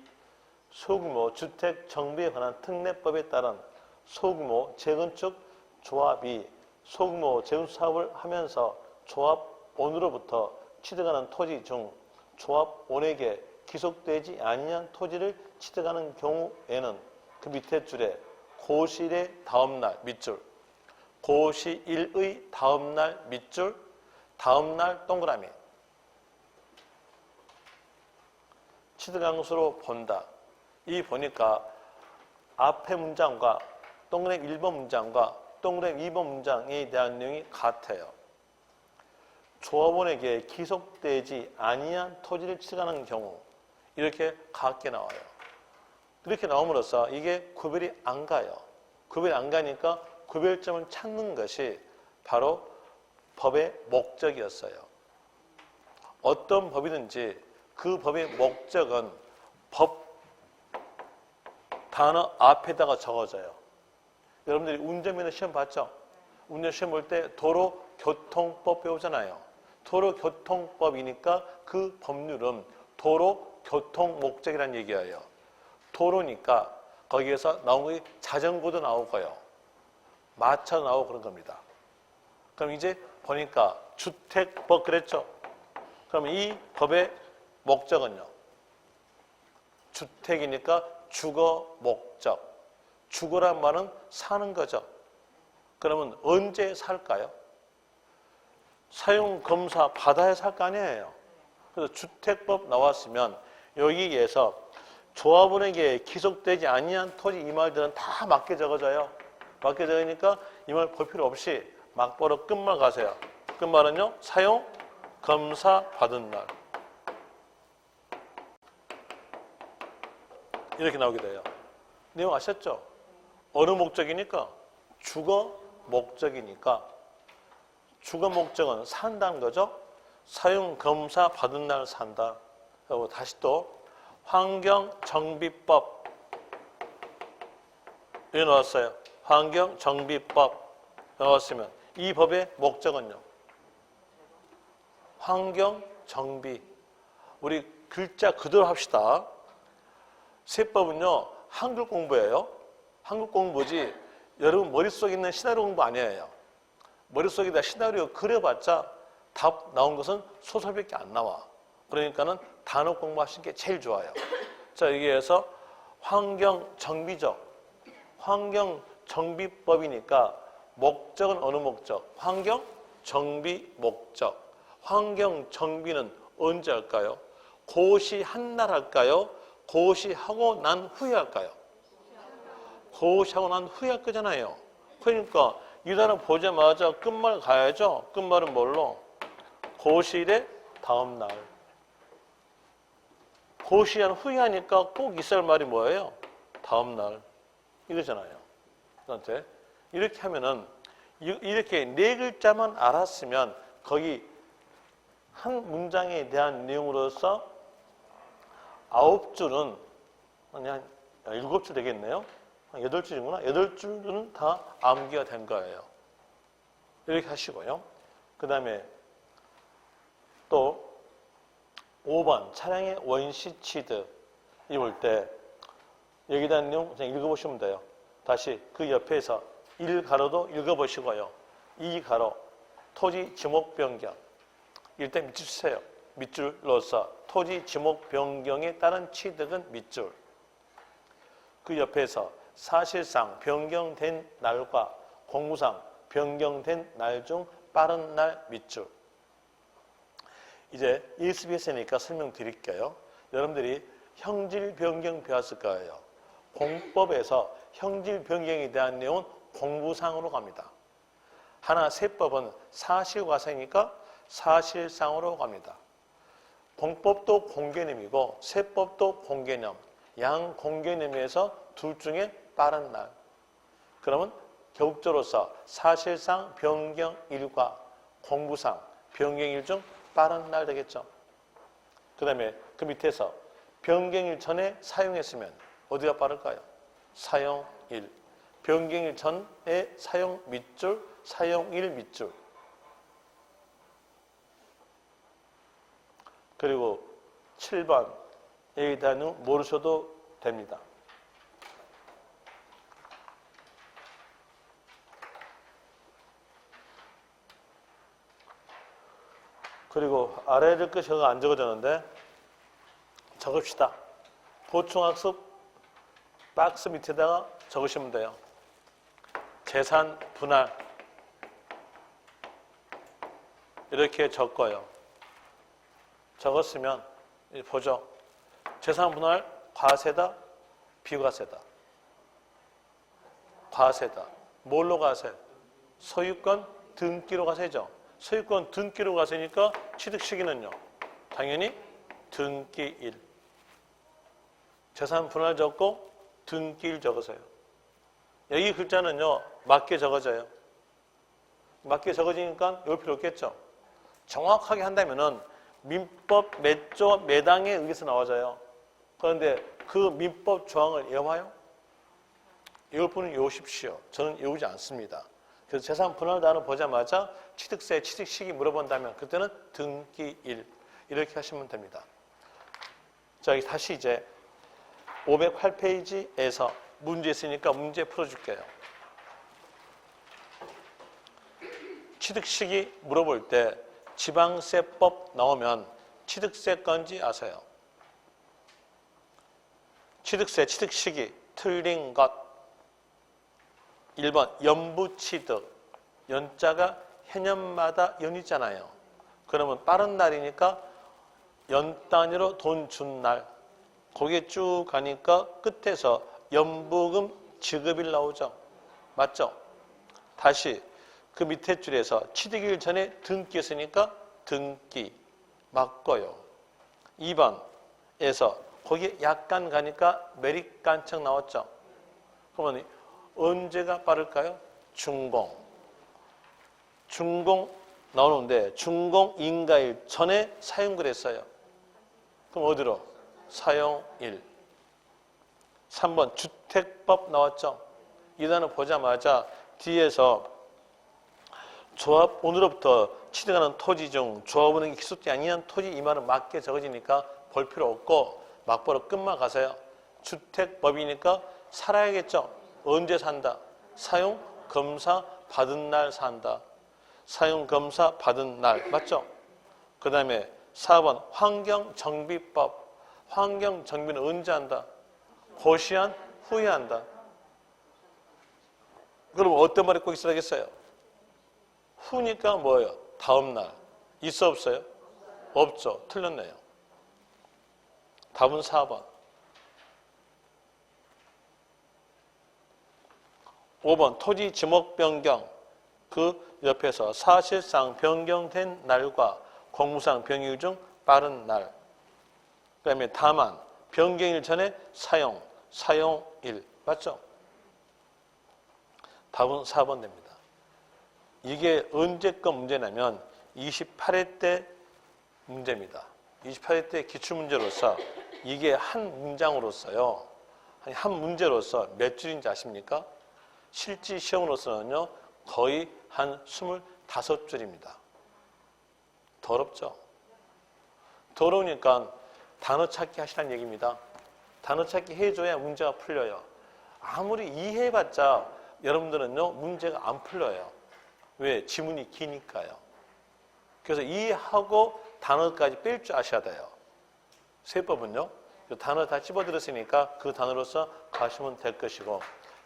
소규모 주택 정비에 관한 특례법에 따른 소규모 재건축 조합이 소규모 재건축 사업을 하면서 조합원으로부터 취득하는 토지 중 조합원에게 기속되지 아니한 토지를 취득하는 경우에는 그 밑에 줄에 고시일의 다음날 밑줄 고시일의 다음날 밑줄 다음날 동그라미 취득한 것으로 본다. 이 보니까 앞에 문장과 동그라미 1번 문장과 동그라미 2번 문장에 대한 내용이 같아요. 조합원에게 기속되지 아니한 토지를 취득하는 경우 이렇게 같게 나와요. 이렇게 나옴으로써 이게 구별이 안 가요. 구별이 안 가니까 구별점을 찾는 것이 바로 법의 목적이었어요. 어떤 법이든지 그 법의 목적은 법 단어 앞에다가 적어져요. 여러분들이 운전면허 시험 봤죠? 운전 시험 볼 때 도로교통법 배우잖아요. 도로교통법이니까 그 법률은 도로교통목적이라는 얘기예요. 도로니까 거기에서 나온 것이 자전거도 나오고요. 마차도 나오고 그런 겁니다. 그럼 이제 보니까 주택법 그랬죠? 그럼 이 법의 목적은요. 주택이니까 주거 목적. 주거란 말은 사는 거죠. 그러면 언제 살까요? 사용검사 받아야 살 거 아니에요. 그래서 주택법 나왔으면 여기에서 조합원에게 기속되지 아니한 토지 이 말들은 다 맞게 적어져요. 맞게 적으니까 이 말 볼 필요 없이 막보로 끝말 가세요. 끝말은요. 사용검사 받은 날. 이렇게 나오게 돼요. 내용 아셨죠? 어느 목적이니까? 주거 목적이니까 주거 목적은 산다는 거죠. 사용검사 받은 날 산다. 그리고 다시 또 환경정비법 여기 나왔어요. 환경정비법 나왔으면 이 법의 목적은요. 환경정비 우리 글자 그대로 합시다. 세법은요, 한글 공부예요. 한글 공부지 여러분 머릿속에 있는 시나리오 공부 아니에요. 머릿속에다 시나리오 그려봤자 답 나온 것은 소설밖에 안 나와. 그러니까는 단어 공부하시는 게 제일 좋아요. 자, 여기에서 환경정비적, 환경정비법이니까 목적은 어느 목적? 환경정비 목적. 환경정비는 언제 할까요? 고시 한 날 할까요? 고시하고 난 후에 할까요? 고시하고 난 후에 할 거잖아요. 그러니까 이 단어 보자마자 끝말 가야죠. 끝말은 뭘로? 고시일의 다음 날. 고시한 후에 하니까 꼭 있을 말이 뭐예요? 다음 날. 이거잖아요. 그런데 이렇게 하면은 이렇게 네 글자만 알았으면 거기 한 문장에 대한 내용으로서 9줄은 아니 한 7줄 되겠네요. 한 8줄이구나. 8줄은 다 암기가 된 거예요. 이렇게 하시고요. 그 다음에 또 5번 차량의 원시 취득 이볼 때 여기에 대한 내용 그냥 읽어보시면 돼요. 다시 그 옆에서 1가로도 읽어보시고요. 2가로 토지 지목 변경 일단 밑줄 주세요. 밑줄로서 토지 지목 변경에 따른 취득은 밑줄. 그 옆에서 사실상 변경된 날과 공무상 변경된 날 중 빠른 날 밑줄. 이제 ESBS니까 설명드릴게요. 여러분들이 형질 변경 배웠을 거예요. 공법에서 형질 변경에 대한 내용은 공부상으로 갑니다. 하나 세법은 사실과세니까 사실상으로 갑니다. 공법도 공개념이고 세법도 공개념. 양 공개념에서 둘 중에 빠른 날. 그러면 교육적으로서 사실상 변경일과 공부상 변경일 중 빠른 날 되겠죠. 그 다음에 그 밑에서 변경일 전에 사용했으면 어디가 빠를까요? 사용일. 변경일 전에 사용 밑줄, 사용일 밑줄. 그리고 7번 여기다는 모르셔도 됩니다. 그리고 아래에 될 것이 안 적어졌는데 적읍시다. 보충학습 박스 밑에다가 적으시면 돼요. 재산 분할 이렇게 적고요. 적었으면 보죠. 재산 분할 과세다, 비과세다. 과세다. 뭘로 과세? 소유권 등기로 과세죠. 소유권 등기로 과세니까 취득 시기는요. 당연히 등기일. 재산 분할 적고 등기일 적으세요. 여기 글자는요. 맞게 적어져요. 맞게 적어지니까 요 필요 없겠죠. 정확하게 한다면은 민법 몇 조 몇 항에 의해서 나와져요. 그런데 그 민법 조항을 외워요? 외울 분은 외우십시오. 저는 외우지 않습니다. 그래서 재산 분할 단어 보자마자 취득세, 취득 시기 물어본다면 그때는 등기일 이렇게 하시면 됩니다. 자, 다시 이제 508페이지에서 문제 있으니까 문제 풀어줄게요. 취득 시기 물어볼 때 지방세법 나오면 취득세 건지 아세요? 취득세, 취득 시기 틀린 것. 1번 연부취득. 연자가 해년마다 연이잖아요. 그러면 빠른 날이니까 연 단위로 돈 준 날. 거기에 쭉 가니까 끝에서 연부금 지급일 나오죠. 맞죠? 다시 그 밑에 줄에서 취득일 전에 등기였으니까 등기 맞고요. 2번에서 거기에 약간 가니까 매립간척 나왔죠. 그러면 언제가 빠를까요? 준공. 준공 나오는데 준공 인가일 전에 사용을 했어요. 그럼 어디로? 사용일. 3번 주택법 나왔죠. 이 단어 보자마자 뒤에서 조합 오늘부터 취득하는 토지 중 조합원에게 기속되지 아니한 토지 이 말은 맞게 적어지니까 볼 필요 없고 막바로 끝만 가세요. 주택법이니까 살아야겠죠. 언제 산다? 사용 검사 받은 날 산다. 사용 검사 받은 날 맞죠? 그 다음에 4번 환경정비법. 환경정비는 언제 한다? 고시한 후에 한다. 그럼 어떤 말이 꼭 있어야겠어요? 후니까 뭐예요? 다음 날. 있어 없어요? 없죠. 틀렸네요. 답은 4번. 5번 토지 지목 변경. 그 옆에서 사실상 변경된 날과 공무상 변경일 중 빠른 날. 그 다음에 다만 변경일 전에 사용일. 맞죠? 답은 4번 됩니다. 이게 언제껏 문제냐면 28회 때 문제입니다. 28회 때 기출문제로서 이게 한 문장으로서요. 한 문제로서 몇 줄인지 아십니까? 실지 시험으로서는요. 거의 한 25줄입니다. 더럽죠? 더러우니까 단어 찾기 하시라는 얘기입니다. 단어 찾기 해줘야 문제가 풀려요. 아무리 이해해봤자 여러분들은요. 문제가 안 풀려요. 왜? 지문이 기니까요. 그래서 이해하고 단어까지 뺄 줄 아셔야 돼요. 세법은요. 그 단어 다 집어들었으니까 그 단어로서 가시면 될 것이고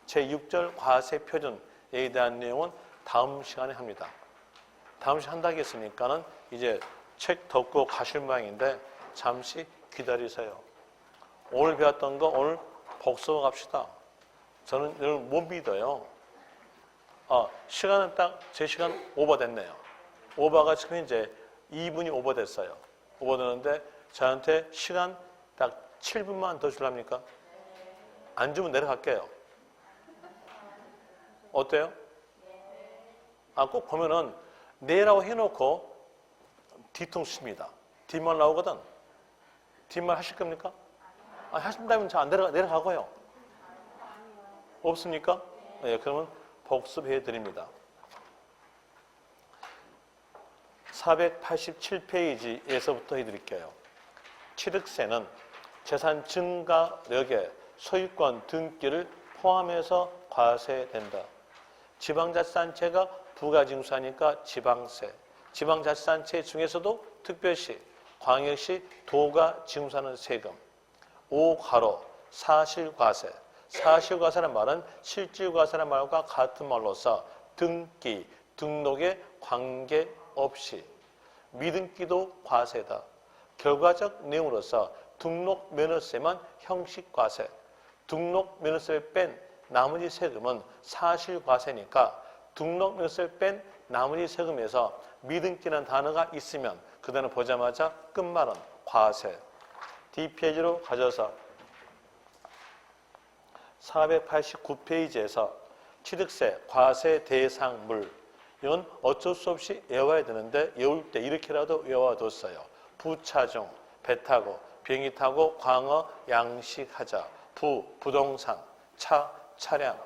제6절 과세 표준에 대한 내용은 다음 시간에 합니다. 다음 시간에 한다고 했으니까는 이제 책 덮고 가실 모양인데 잠시 기다리세요. 오늘 배웠던 거 오늘 복습 갑시다. 저는 이걸 못 믿어요. 시간은 딱 제 시간 오버됐네요. 오버가 지금 이제 2분이 오버됐어요. 오버되는데 저한테 시간 딱 7분만 더 주랍니까? 안 주면 내려갈게요. 어때요? 꼭 보면은 네라고 해놓고 뒤통수 칩니다. 뒷말 나오거든. 뒷말 하실 겁니까? 하신다면 저 안 내려가고요. 없습니까? 네, 그러면 복습해 드립니다. 487페이지에서부터 해드릴게요. 취득세는 재산 증가력에 소유권 등기를 포함해서 과세된다. 지방자치단체가 부가징수하니까 지방세. 지방자치단체 중에서도 특별시, 광역시, 도가 징수하는 세금. 5가로 사실과세. 사실과세라는 말은 실질과세라는 말과 같은 말로서 등기, 등록에 관계없이 미등기도 과세다. 결과적 내용으로서 등록면허세만 형식과세, 등록면허세를 뺀 나머지 세금은 사실과세니까 등록면허세를 뺀 나머지 세금에서 미등기라는 단어가 있으면 그 단어 보자마자 끝말은 과세. D페이지로 가져서 489페이지에서 취득세, 과세 대상물 이건 어쩔 수 없이 외워야 되는데 외울 때 이렇게라도 외워뒀어요. 부차종, 배 타고, 비행기 타고, 광어, 양식하자. 부동산, 차량,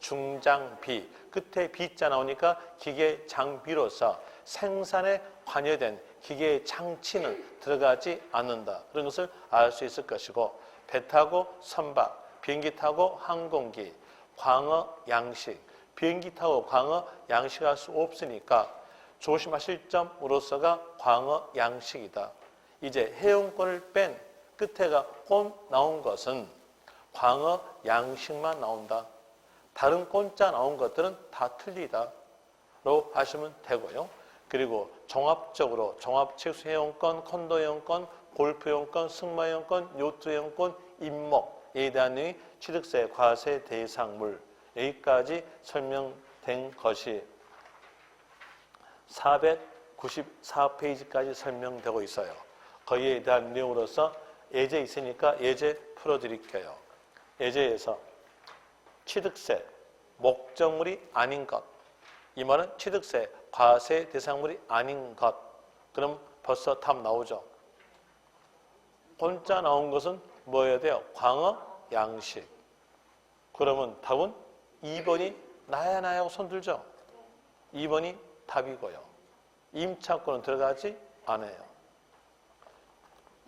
중장비. 끝에 비자 나오니까 기계 장비로서 생산에 관여된 기계 장치는 들어가지 않는다. 그런 것을 알 수 있을 것이고 배 타고 선박, 비행기 타고 항공기, 광어, 양식. 비행기 타고 광어, 양식할 수 없으니까 조심하실 점으로서가 광어, 양식이다. 이제 해운권을 뺀 끝에가 꼰 나온 것은 광어, 양식만 나온다. 다른 꼰자 나온 것들은 다 틀리다. 로 하시면 되고요. 그리고 종합적으로 종합책수회원권, 콘도회원권, 골프회원권, 승마회원권, 요트회원권, 임목에 대한 내용이 취득세, 과세 대상물 여기까지 설명된 것이 494페이지까지 설명되고 있어요. 거기에 대한 내용으로서 예제 있으니까 예제 풀어드릴게요. 예제에서 취득세, 목적물이 아닌 것. 이 말은 취득세, 과세 대상물이 아닌 것. 그럼 벌써 답 나오죠. 혼자 나온 것은 뭐여야 돼요? 광어, 양식. 그러면 답은 2번이 나야 하고 손 들죠? 2번이 답이고요. 임차권은 들어가지 않아요.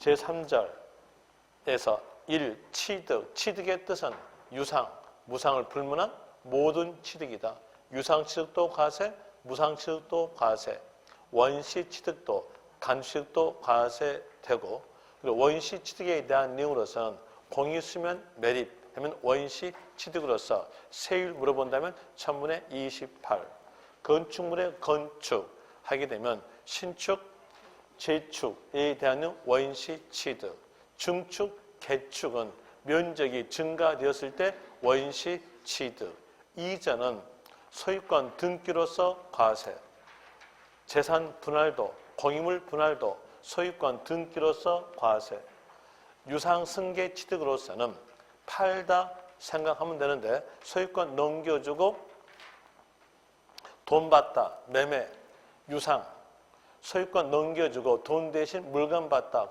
제3절에서 1. 취득. 취득의 뜻은 유상, 무상을 불문한 모든 취득이다. 유상 취득도 과세, 무상 취득도 과세, 원시 취득도, 간주 취득도 과세되고, 그리고 원시 취득에 대한 내용으로서는 공유수면 매립 하면 원시 취득으로서 세율 물어본다면 천문의 28. 건축물의 건축 하게 되면 신축, 재축에 대한 원시 취득. 증축, 개축은 면적이 증가되었을 때 원시 취득. 이전은 소유권 등기로서 과세. 재산 분할도, 공유물 분할도 소유권 등기로서 과세. 유상 승계 취득으로서는 팔다 생각하면 되는데 소유권 넘겨주고 돈 받다, 매매, 유상. 소유권 넘겨주고 돈 대신 물건 받다,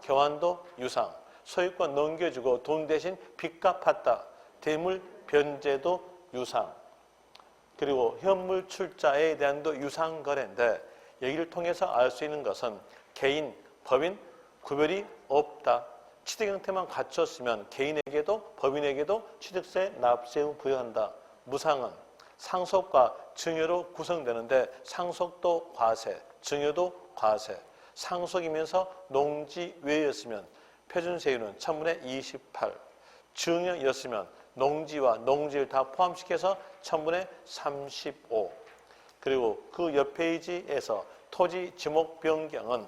교환도 유상. 소유권 넘겨주고 돈 대신 빚값 받다, 대물 변제도 유상. 그리고 현물 출자에 대한도 유상 거래인데 여기를 통해서 알 수 있는 것은 개인, 법인 구별이 없다. 취득 형태만 갖췄으면 개인에게도 법인에게도 취득세, 납세후 부여한다. 무상은 상속과 증여로 구성되는데 상속도 과세, 증여도 과세. 상속이면서 농지 외였으면 표준세율은 천문의 28. 증여였으면 농지와 농지를 다 포함시켜서 천문의 35. 그리고 그 옆 페이지에서 토지 지목 변경은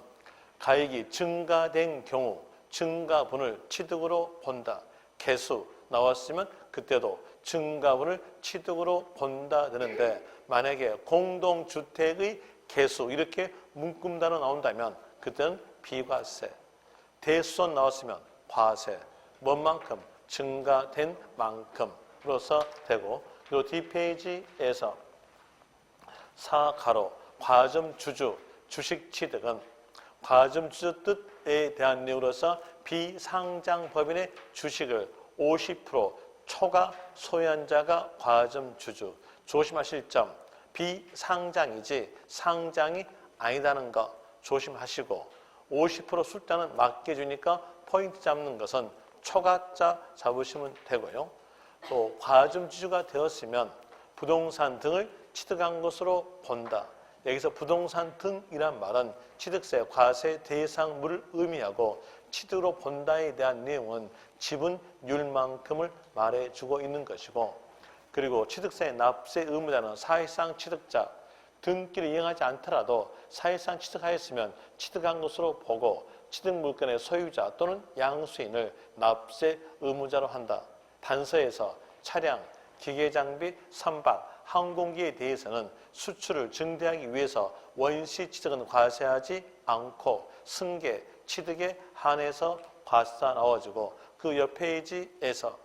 가액이 증가된 경우 증가분을 취득으로 본다. 개수 나왔으면 그때도 증가분을 취득으로 본다 되는데 만약에 공동주택의 개수 이렇게 문구단어 나온다면 그때는 비과세. 대수선 나왔으면 과세. 뭔 만큼? 증가된 만큼으로서 되고, 그리고 뒷페이지에서 4가로 과점주주 주식 취득은 과점주주 뜻에 대한 내용으로서 비상장법인의 주식을 50% 초과 소유한 자가 과점주주. 조심하실 점, 비상장이지 상장이 아니다는 거 조심하시고 50% 숫자는 맞게 주니까 포인트 잡는 것은 초과자 잡으시면 되고요. 또 과점주주가 되었으면 부동산 등을 취득한 것으로 본다. 여기서 부동산 등이란 말은 취득세, 과세 대상물을 의미하고 취득으로 본다에 대한 내용은 지분율만큼을 말해주고 있는 것이고, 그리고 취득세, 납세 의무자는 사실상 취득자, 등기를 이행하지 않더라도 사실상 취득하였으면 취득한 것으로 보고 취득물건의 소유자 또는 양수인을 납세 의무자로 한다. 단서에서 차량, 기계장비, 선박, 항공기에 대해서는 수출을 증대하기 위해서 원시 취득은 과세하지 않고 승계, 취득에 한해서 과세가 나와주고 그 옆 페이지에서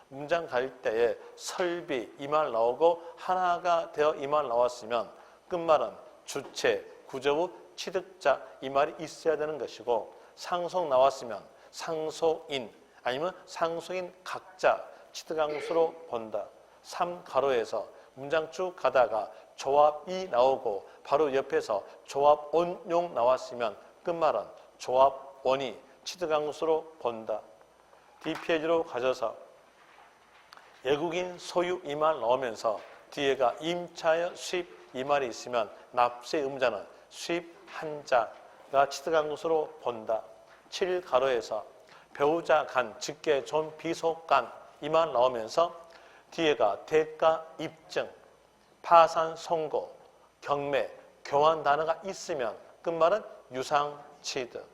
문장 갈 때에 설비 이 말 나오고 하나가 되어 이 말 나왔으면 끝말은 주체, 구조부, 취득자 이 말이 있어야 되는 것이고 상속 나왔으면 상속인 아니면 상속인 각자 취득한 것으로 본다. 3가로에서 문장 쭉 가다가 조합이 나오고 바로 옆에서 조합원용 나왔으면 끝말은 조합원이 취득한 것으로 본다. 뒷페이지로 가셔서 외국인 소유 이 말 나오면서 뒤에가 임차여 수입 이 말이 있으면 납세 의무자는 수입한 자가 취득한 것으로 본다. 7가로에서 배우자 간, 직계, 존, 비속 간 이 말 나오면서 뒤에가 대가 입증, 파산 선고, 경매, 교환 단어가 있으면 끝말은 유상 취득.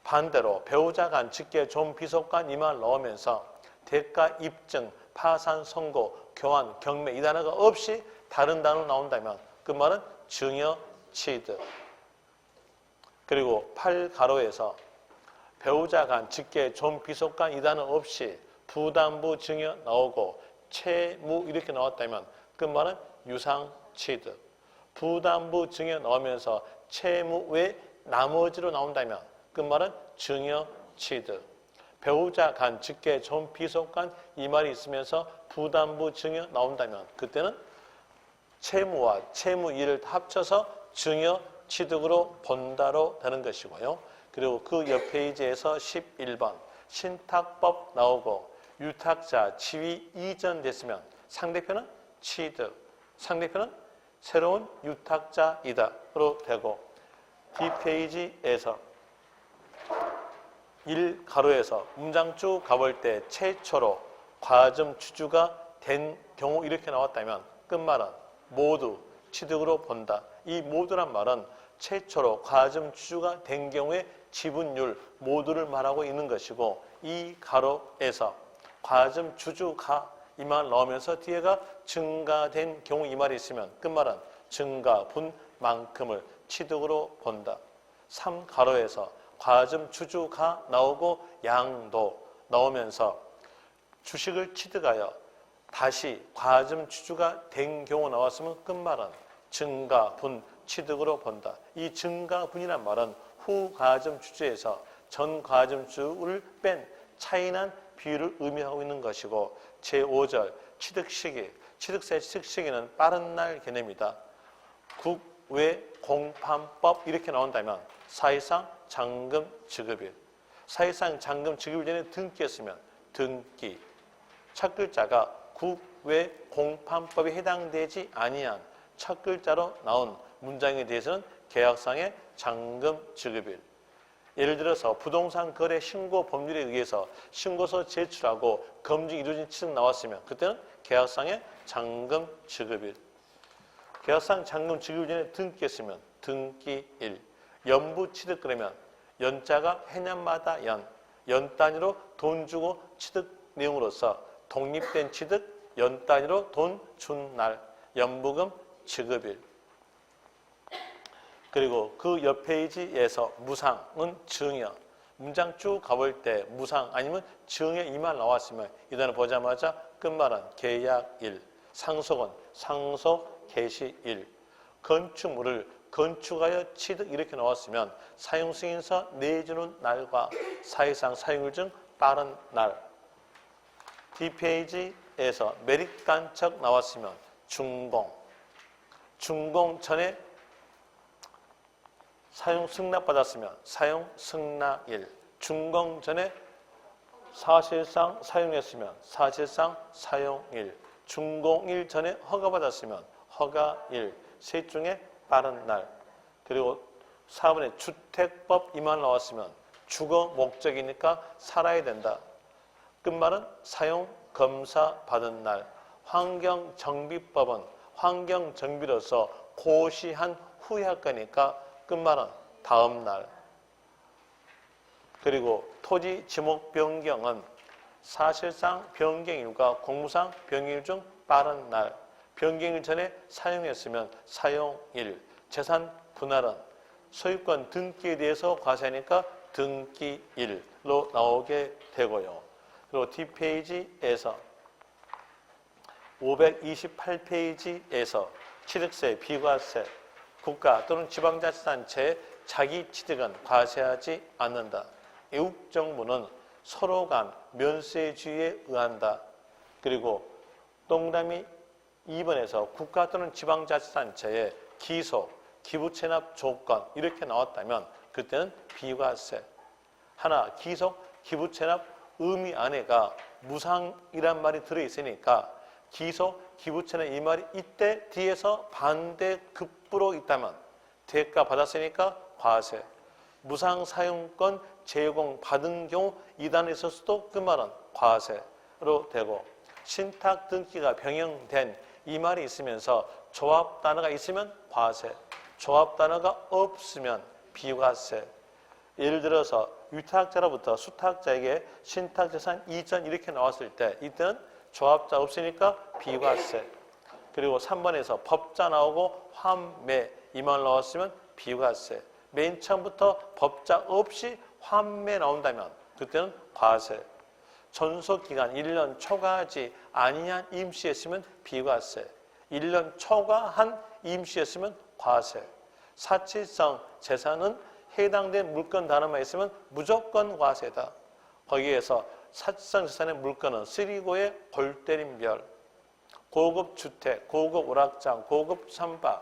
반대로 배우자 간, 직계, 존, 비속 간 이 말 나오면서 대가 입증, 파산 선고, 교환, 경매 이 단어가 없이 다른 단어 나온다면 끝말은 증여 취득. 그리고 8가로에서 배우자 간, 직계, 존, 비속 간 이 단어 없이 부담부 증여 나오고 채무 이렇게 나왔다면 끝말은 유상 취득. 부담부 증여 나오면서 채무 외 나머지로 나온다면 끝말은 증여 취득. 배우자 간, 직계, 존, 비속 간 이 말이 있으면서 부담부 증여 나온다면 그때는 채무와 채무이를 합쳐서 증여 취득으로 본다로 되는 것이고요. 그리고 그 옆 페이지에서 11번 신탁법 나오고 유탁자 지위 이전됐으면 상대편은 취득, 상대편은 새로운 유탁자이다로 되고 뒷페이지에서 1가로에서 문장 쭉 가볼 때 최초로 과점 주주가 된 경우 이렇게 나왔다면 끝말은 모두 취득으로 본다. 이 모두란 말은 최초로 과점 주주가 된 경우의 지분율 모두를 말하고 있는 것이고 이 가로에서 과점 주주가 이 말 넣으면서 뒤에가 증가된 경우 이 말이 있으면 끝말은 증가분만큼을 취득으로 본다. 3가로에서 과점 주주가 나오고 양도 나오면서 주식을 취득하여 다시 과점 주주가 된 경우 나왔으면 끝말은 증가분 취득으로 본다. 이 증가분이란 말은 후 과점 주주에서 전 과점 주주를 뺀 차이난 비율을 의미하고 있는 것이고 제5절 취득시기, 취득세 취득시기는 빠른 날 개념이다. 국외공판법 이렇게 나온다면 사실상 잔금 지급일. 사실상 잔금 지급일 전에 등기했으면 등기. 첫 글자가 국외공판법에 해당되지 아니한 첫 글자로 나온 문장에 대해서는 계약상의 잔금 지급일. 예를 들어서 부동산 거래 신고 법률에 의해서 신고서 제출하고 검증이 이루어진 취득 나왔으면 그때는 계약상의 잔금 지급일. 계약상 잔금 지급일 전에 등기했으면 등기일. 연부 취득 그러면 연자가 해년마다 연 단위로 돈 주고 취득 내용으로서 독립된 취득 연 단위로 돈 준 날 연부금 지급일. 그리고 그 옆 페이지에서 무상은 증여. 문장 쭉 가볼 때 무상 아니면 증여 이 말 나왔으면 이 단어 보자마자 끝말은 계약일. 상속은 상속 개시일. 건축물을 건축하여 취득 이렇게 나왔으면 사용승인서 내주는 날과 사실상 사용일 중 빠른 날. 뒷페이지에서 매립간척 나왔으면 준공. 준공 전에 사용 승낙받았으면 사용 승낙일. 준공 전에 사실상 사용했으면 사실상 사용일. 준공일 전에 허가받았으면 허가일. 셋 중에 빠른 날. 그리고 4번에 주택법 이 말 나왔으면 주거 목적이니까 살아야 된다. 끝말은 사용 검사 받은 날. 환경정비법은 환경정비로서 고시한 후에 할 거니까 끝말은 다음 날. 그리고 토지 지목 변경은 사실상 변경일과 공무상 변경일 중 빠른 날. 변경일 전에 사용했으면 사용일. 재산 분할은 소유권 등기에 대해서 과세하니까 등기일로 나오게 되고요. 그리고 뒷페이지에서 528페이지에서 취득세, 비과세, 국가 또는 지방자치단체의 자기 취득은 과세하지 않는다. 외국 정부는 서로 간 면세주의에 의한다. 그리고 동그라미 2번에서 국가 또는 지방자치단체의 기소, 기부채납 조건 이렇게 나왔다면 그때는 비과세. 하나 기소, 기부채납 의미 안에가 무상이란 말이 들어있으니까 기소, 기부채납 이 말이 이때 뒤에서 반대급부로 있다면 대가 받았으니까 과세. 무상사용권 제공받은 경우 이단에 있어서도 그 말은 과세로 되고 신탁 등기가 병행된 이 말이 있으면서 조합 단어가 있으면 과세, 조합 단어가 없으면 비과세. 예를 들어서 위탁자로부터 수탁자에게 신탁재산 이전 이렇게 나왔을 때 이때는 조합자 없으니까 비과세. 그리고 3번에서 법자 나오고 환매 이 말 나왔으면 비과세. 맨 처음부터 법자 없이 환매 나온다면 그때는 과세. 존속기간 1년 초과하지 아니한 임시했으면 비과세. 1년 초과한 임시했으면 과세. 사치성 재산은 해당된 물건 단어만 있으면 무조건 과세다. 거기에서 사치성 재산의 물건은 쓰리고의 골 때린 별. 고급 주택, 고급 오락장, 고급 삼바,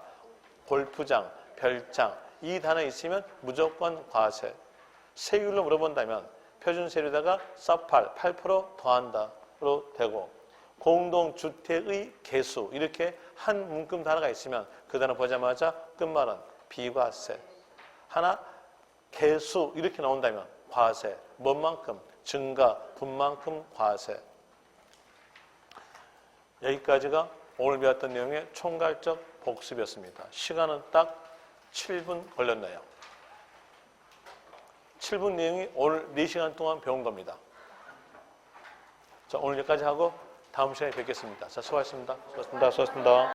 골프장, 별장 이 단어 있으면 무조건 과세. 세율로 물어본다면 표준 세율에다가 서8 8% 더한다로 되고 공동주택의 개수 이렇게 한 문금 단어가 있으면 그 단어 보자마자 끝말은 비과세. 하나 개수 이렇게 나온다면 과세. 뭔만큼? 증가, 분만큼 과세. 여기까지가 오늘 배웠던 내용의 총괄적 복습이었습니다. 시간은 딱 7분 걸렸네요. 7분 내용이 오늘 4시간 동안 배운 겁니다. 자, 오늘 여기까지 하고 다음 시간에 뵙겠습니다. 자, 수고하셨습니다. 수고하셨습니다. 수고하셨습니다.